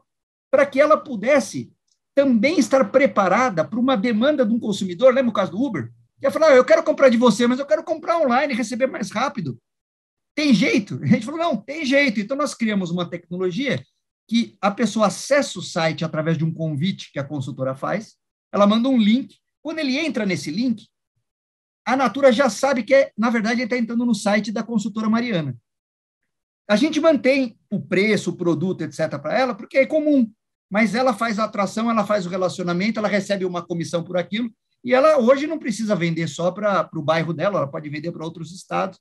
para que ela pudesse também estar preparada para uma demanda de um consumidor. Lembra o caso do Uber? Que ia falar, eu quero comprar de você, mas eu quero comprar online e receber mais rápido. Tem jeito? A gente falou, não, tem jeito. Então, nós criamos uma tecnologia que a pessoa acessa o site através de um convite que a consultora faz, ela manda um link. Quando ele entra nesse link, a Natura já sabe que, na verdade, ele está entrando no site da consultora Mariana. A gente mantém o preço, o produto, etc., para ela, porque é comum, mas ela faz a atração, ela faz o relacionamento, ela recebe uma comissão por aquilo, e ela hoje não precisa vender só para o bairro dela, ela pode vender para outros estados.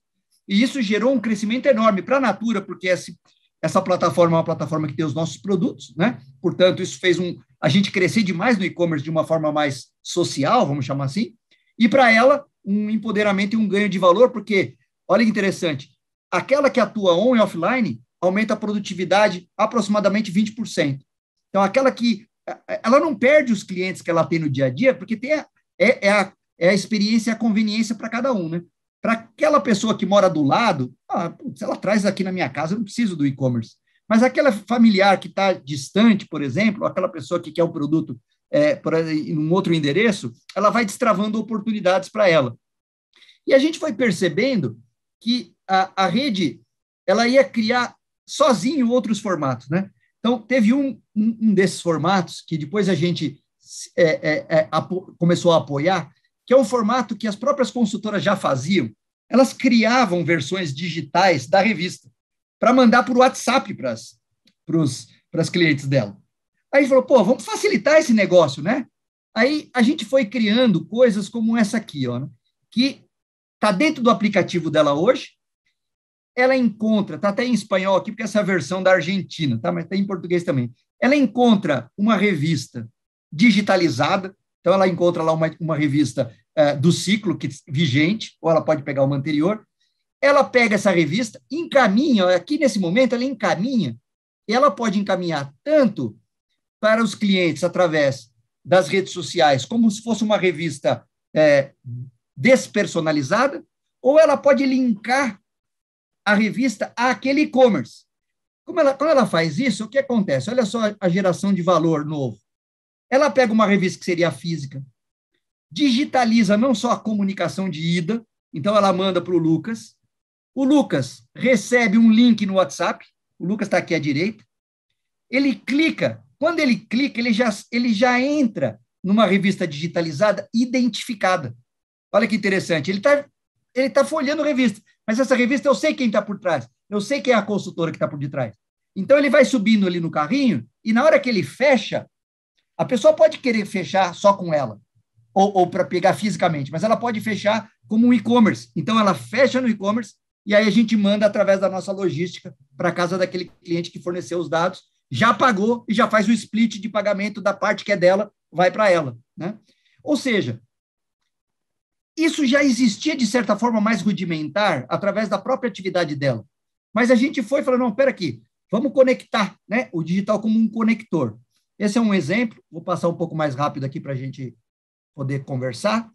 E isso gerou um crescimento enorme para a Natura, porque essa plataforma é uma plataforma que tem os nossos produtos, né? Portanto, isso fez a gente crescer demais no e-commerce de uma forma mais social, vamos chamar assim, e para ela, um empoderamento e um ganho de valor, porque, olha que interessante, aquela que atua on e offline aumenta a produtividade aproximadamente 20%. Então, aquela que ela não perde os clientes que ela tem no dia a dia, porque é a experiência e a conveniência para cada um, né? Para aquela pessoa que mora do lado, se ela traz aqui na minha casa, eu não preciso do e-commerce. Mas aquela familiar que está distante, por exemplo, aquela pessoa que quer o produto em um outro endereço, ela vai destravando oportunidades para ela. E a gente foi percebendo que a rede ela ia criar sozinho outros formatos, né? Então, teve um desses formatos que depois a gente começou a apoiar, que é um formato que as próprias consultoras já faziam. Elas criavam versões digitais da revista para mandar por WhatsApp para as clientes dela. Aí a gente falou, pô, vamos facilitar esse negócio, né? Aí a gente foi criando coisas como essa aqui, ó, né? Que está dentro do aplicativo dela hoje. Ela encontra, está até em espanhol aqui, porque essa é a versão da Argentina, tá? Mas tem em português também. Ela encontra uma revista digitalizada, então ela encontra lá uma revista do ciclo vigente, ou ela pode pegar uma anterior. Ela pega essa revista, encaminha, aqui nesse momento ela encaminha, e ela pode encaminhar tanto para os clientes através das redes sociais, como se fosse uma revista despersonalizada, ou ela pode linkar a revista àquele e-commerce. Quando ela faz isso, o que acontece? Olha só a geração de valor novo. Ela pega uma revista que seria física, digitaliza não só a comunicação de ida, então ela manda para o Lucas recebe um link no WhatsApp, o Lucas está aqui à direita, ele clica, quando ele clica, ele já entra numa revista digitalizada identificada. Olha que interessante, ele tá folheando revista, mas essa revista eu sei quem está por trás, eu sei quem é a consultora que está por detrás. Então, ele vai subindo ali no carrinho, e na hora que ele fecha, a pessoa pode querer fechar só com ela, ou para pegar fisicamente, mas ela pode fechar como um e-commerce. Então, ela fecha no e-commerce, e aí a gente manda através da nossa logística para a casa daquele cliente que forneceu os dados, já pagou e já faz o split de pagamento da parte que é dela, vai para ela, né? Ou seja, isso já existia de certa forma mais rudimentar através da própria atividade dela. Mas a gente foi e falou, não, espera aqui, vamos conectar, né, o digital como um conector. Esse é um exemplo, vou passar um pouco mais rápido aqui para a gente poder conversar.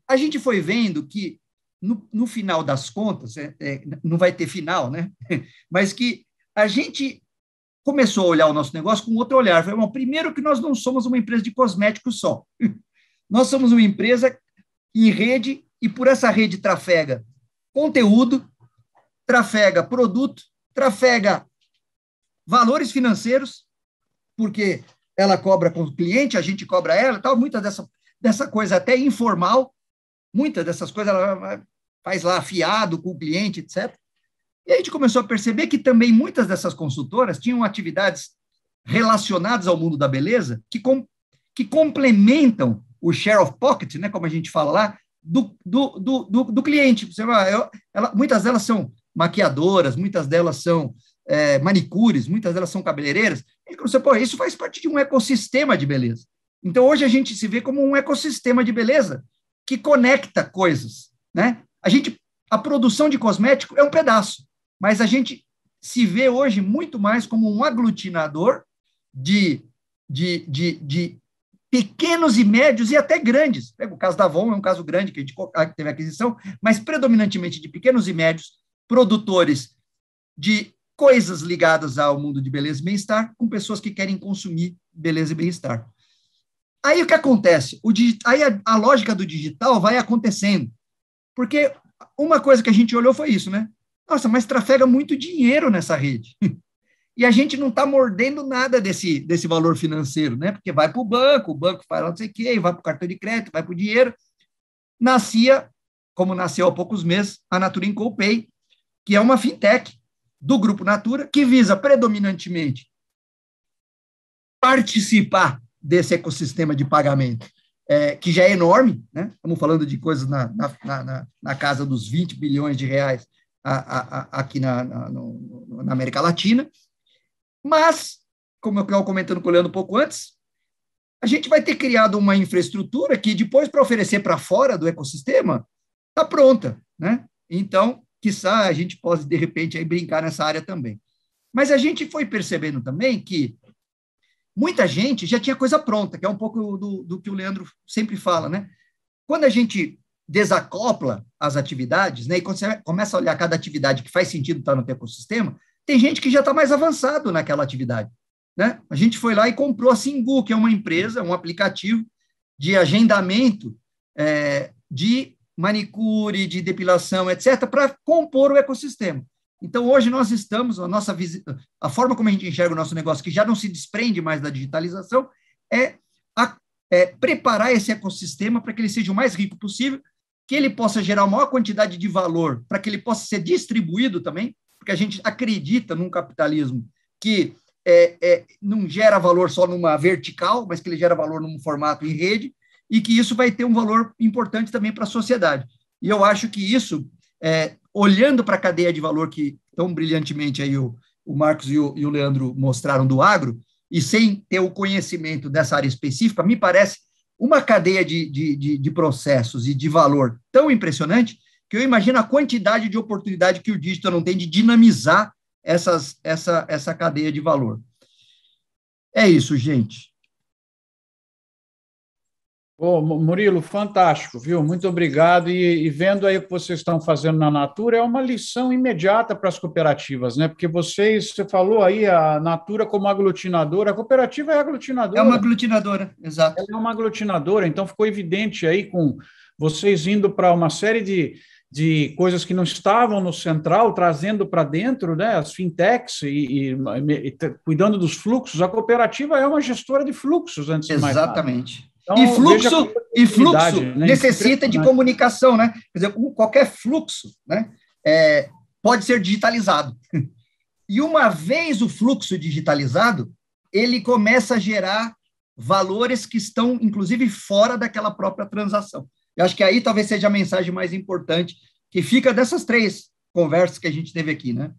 A gente foi vendo que, no final das contas, não vai ter final, né? Mas que a gente começou a olhar o nosso negócio com outro olhar. Foi, primeiro que nós não somos uma empresa de cosméticos só. Nós somos uma empresa em rede, e por essa rede trafega conteúdo, trafega produto, trafega valores financeiros, porque ela cobra com o cliente, a gente cobra ela, tal, muita dessa coisa até informal, muitas dessas coisas ela faz lá fiado com o cliente, etc. E a gente começou a perceber que também muitas dessas consultoras tinham atividades relacionadas ao mundo da beleza que complementam o share of pocket, né, como a gente fala lá, do cliente. Muitas delas são maquiadoras, muitas delas são manicures, muitas delas são cabeleireiras. E você, isso faz parte de um ecossistema de beleza. Então, hoje a gente se vê como um ecossistema de beleza que conecta coisas, né? A produção de cosmético é um pedaço, mas a gente se vê hoje muito mais como um aglutinador de pequenos e médios e até grandes. O caso da Avon é um caso grande que a gente teve aquisição, mas predominantemente de pequenos e médios produtores de coisas ligadas ao mundo de beleza e bem-estar, com pessoas que querem consumir beleza e bem-estar. Aí o que acontece? Aí a lógica do digital vai acontecendo, porque uma coisa que a gente olhou foi isso, né? Nossa, mas trafega muito dinheiro nessa rede. E a gente não está mordendo nada desse valor financeiro, né? Porque vai para o banco faz lá não sei o quê, vai para o cartão de crédito, vai para o dinheiro. Como nasceu há poucos meses, a Natura Pay, que é uma fintech do Grupo Natura, que visa predominantemente participar desse ecossistema de pagamento, que já é enorme, né? Estamos falando de coisas na casa dos 20 bilhões de reais aqui na América Latina. Mas, como eu estava comentando com o Leandro um pouco antes, a gente vai ter criado uma infraestrutura que depois, para oferecer para fora do ecossistema, está pronta, né? Então, quiçá a gente pode, de repente, aí brincar nessa área também. Mas a gente foi percebendo também que muita gente já tinha coisa pronta, que é um pouco do que o Leandro sempre fala, né? Quando a gente desacopla as atividades, né, e quando você começa a olhar cada atividade que faz sentido estar no teu ecossistema, tem gente que já está mais avançado naquela atividade, né? A gente foi lá e comprou a Singu, que é uma empresa, um aplicativo de agendamento de manicure, de depilação, etc., para compor o ecossistema. Então, hoje nós estamos, a forma como a gente enxerga o nosso negócio, que já não se desprende mais da digitalização, é preparar esse ecossistema para que ele seja o mais rico possível, que ele possa gerar a maior quantidade de valor, para que ele possa ser distribuído também, porque a gente acredita num capitalismo que não gera valor só numa vertical, mas que ele gera valor num formato em rede, e que isso vai ter um valor importante também para a sociedade. E eu acho que isso, olhando para a cadeia de valor que tão brilhantemente aí o Marcos e o Leandro mostraram do agro, e sem ter o conhecimento dessa área específica, me parece uma cadeia de processos e de valor tão impressionante que eu imagino a quantidade de oportunidade que o digital não tem de dinamizar essa cadeia de valor. É isso, gente. Murilo, fantástico, viu? Muito obrigado. E vendo aí o que vocês estão fazendo na Natura, é uma lição imediata para as cooperativas, né? Porque você falou aí a Natura como aglutinadora, a cooperativa é aglutinadora. É uma aglutinadora, exato. Ela é uma aglutinadora, então ficou evidente aí com vocês indo para uma série de de coisas que não estavam no central, trazendo para dentro, né, as fintechs cuidando dos fluxos. A cooperativa é uma gestora de fluxos, antes de mais nada. Exatamente. Então, E fluxo né, necessita de comunicação, né? Quer dizer, qualquer fluxo, né, pode ser digitalizado. E uma vez o fluxo digitalizado, ele começa a gerar valores que estão, inclusive, fora daquela própria transação. Eu acho que aí talvez seja a mensagem mais importante que fica dessas 3 conversas que a gente teve aqui, né?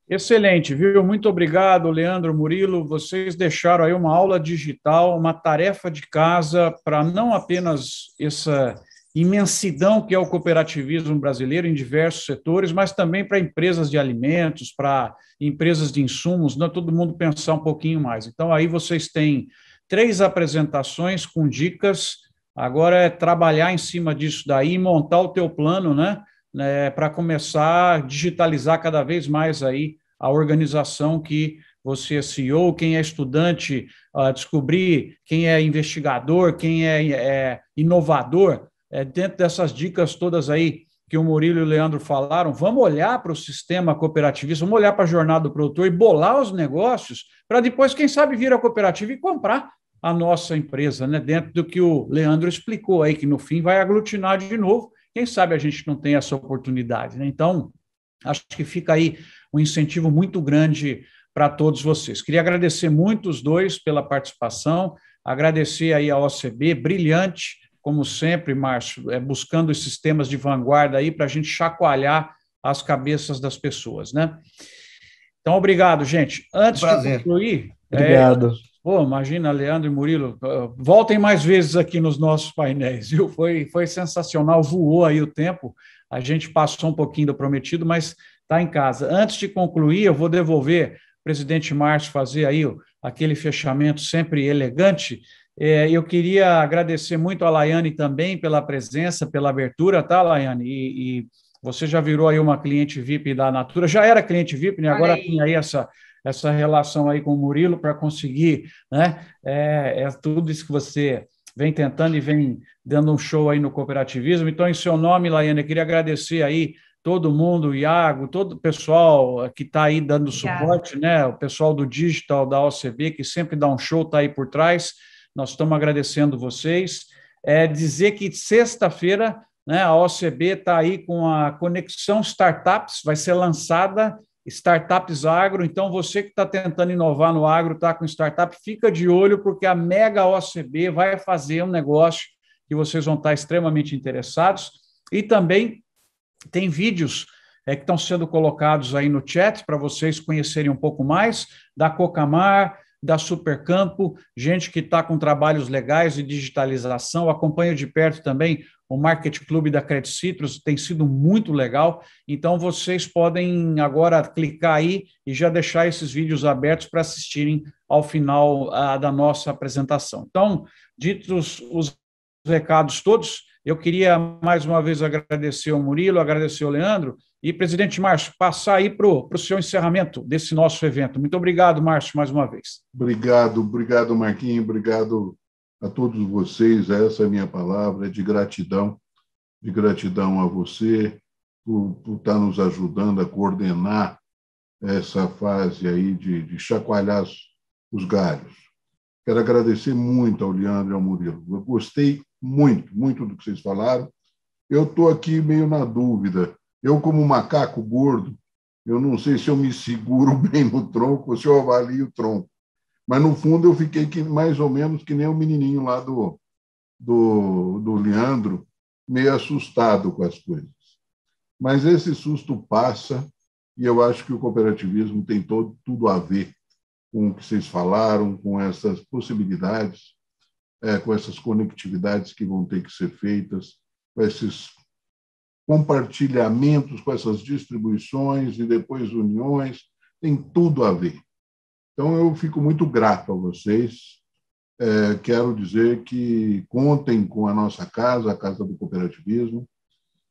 Excelente, viu? Muito obrigado, Leandro, Murilo. Vocês deixaram aí uma aula digital, uma tarefa de casa para não apenas essa imensidão que é o cooperativismo brasileiro em diversos setores, mas também para empresas de alimentos, para empresas de insumos, não todo mundo pensar um pouquinho mais. Então, aí vocês têm 3 apresentações com dicas. Agora é trabalhar em cima disso daí e montar o teu plano, né? Para começar a digitalizar cada vez mais aí a organização que você é CEO, quem é estudante, descobrir quem é investigador, quem é inovador. Dentro dessas dicas todas aí que o Murilo e o Leandro falaram, vamos olhar para o sistema cooperativista, vamos olhar para a jornada do produtor e bolar os negócios para depois, quem sabe, vir a cooperativa e comprar a nossa empresa, né? Dentro do que o Leandro explicou aí, que no fim vai aglutinar de novo. Quem sabe a gente não tem essa oportunidade, né? Então, acho que fica aí um incentivo muito grande para todos vocês. Queria agradecer muito os dois pela participação, agradecer aí a OCB, brilhante, como sempre, Márcio, buscando esses temas de vanguarda aí para a gente chacoalhar as cabeças das pessoas, né? Então, obrigado, gente. Antes de concluir... Obrigado. Imagina, Leandro e Murilo, voltem mais vezes aqui nos nossos painéis, viu? Foi sensacional, voou aí o tempo, a gente passou um pouquinho do prometido, mas está em casa. Antes de concluir, eu vou devolver o presidente Márcio fazer aí aquele fechamento sempre elegante. Eu queria agradecer muito a Laiane também pela presença, pela abertura, tá, Laiane? E você já virou aí uma cliente VIP da Natura, já era cliente VIP, né? Agora tem aí essa relação aí com o Murilo para conseguir, né? Tudo isso que você vem tentando e vem dando um show aí no cooperativismo. Então, em seu nome, Laiane, eu queria agradecer aí todo mundo, o Iago, todo o pessoal que está aí dando suporte, né? O pessoal do Digital, da OCB, que sempre dá um show, está aí por trás. Nós estamos agradecendo vocês. Dizer que sexta-feira, né, a OCB está aí com a Conexão Startups, vai ser lançada Startups Agro. Então, você que está tentando inovar no agro, está com startup, fica de olho, porque a Mega OCB vai fazer um negócio que vocês vão estar extremamente interessados. E também tem vídeos que estão sendo colocados aí no chat para vocês conhecerem um pouco mais da Cocamar, da Supercampo, gente que está com trabalhos legais de digitalização. Acompanho de perto também o Market Club da Credit Citrus, tem sido muito legal. Então, vocês podem agora clicar aí e já deixar esses vídeos abertos para assistirem ao final da nossa apresentação. Então, ditos os recados todos, eu queria mais uma vez agradecer ao Murilo, agradecer ao Leandro e, presidente Márcio, passar aí para o seu encerramento desse nosso evento. Muito obrigado, Márcio, mais uma vez. Obrigado, Marquinhos, obrigado a todos vocês. Essa é a minha palavra de gratidão a você por estar nos ajudando a coordenar essa fase aí de chacoalhar os galhos. Quero agradecer muito ao Leandro e ao Murilo. Eu gostei muito do que vocês falaram. Eu estou aqui meio na dúvida. Eu, como macaco gordo, eu não sei se eu me seguro bem no tronco ou se eu avalio o tronco. Mas, no fundo, eu fiquei mais ou menos que nem o menininho lá do Leandro, meio assustado com as coisas. Mas esse susto passa e eu acho que o cooperativismo tem tudo a ver com o que vocês falaram, com essas possibilidades, com essas conectividades que vão ter que ser feitas, com esses compartilhamentos, com essas distribuições e depois uniões, tem tudo a ver. Então, eu fico muito grato a vocês. Quero dizer que contem com a nossa casa, a Casa do Cooperativismo,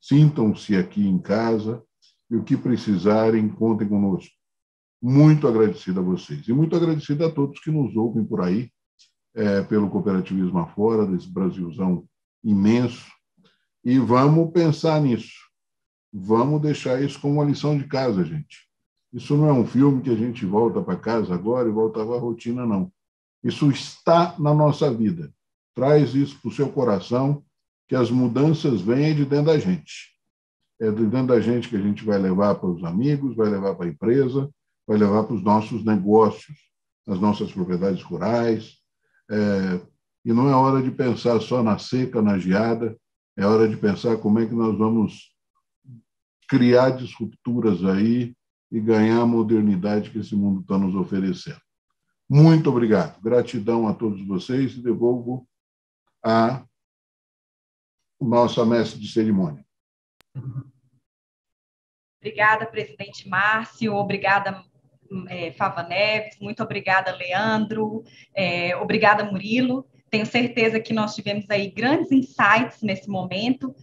sintam-se aqui em casa e o que precisarem, contem conosco. Muito agradecido a vocês e muito agradecido a todos que nos ouvem por aí, pelo cooperativismo afora, desse Brasilzão imenso. E vamos pensar nisso. Vamos deixar isso como uma lição de casa, gente. Isso não é um filme que a gente volta para casa agora e volta para a rotina, não. Isso está na nossa vida. Traz isso para o seu coração, que as mudanças vêm de dentro da gente. É de dentro da gente que a gente vai levar para os amigos, vai levar para a empresa, vai levar para os nossos negócios, as nossas propriedades rurais. E não é hora de pensar só na seca, na geada, é hora de pensar como é que nós vamos criar disrupturas aí e ganhar a modernidade que esse mundo está nos oferecendo. Muito obrigado. Gratidão a todos vocês e devolvo a nossa mestre de cerimônia. Obrigada, presidente Márcio. Obrigada, Fava Neves. Muito obrigada, Leandro. Obrigada, Murilo. Tenho certeza que nós tivemos aí grandes insights nesse momento,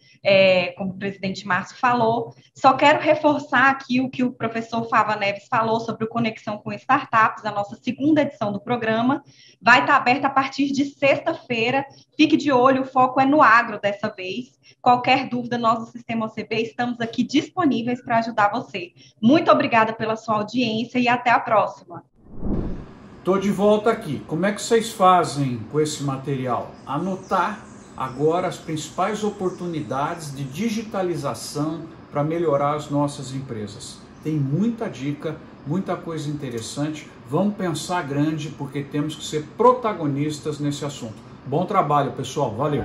como o presidente Márcio falou. Só quero reforçar aqui o que o professor Fava Neves falou sobre o Conexão com Startups, a nossa segunda edição do programa. Vai estar aberta a partir de sexta-feira. Fique de olho, o foco é no agro dessa vez. Qualquer dúvida, nós do Sistema OCB estamos aqui disponíveis para ajudar você. Muito obrigada pela sua audiência e até a próxima. Estou de volta aqui. Como é que vocês fazem com esse material? Anotar agora as principais oportunidades de digitalização para melhorar as nossas empresas. Tem muita dica, muita coisa interessante. Vamos pensar grande porque temos que ser protagonistas nesse assunto. Bom trabalho, pessoal. Valeu!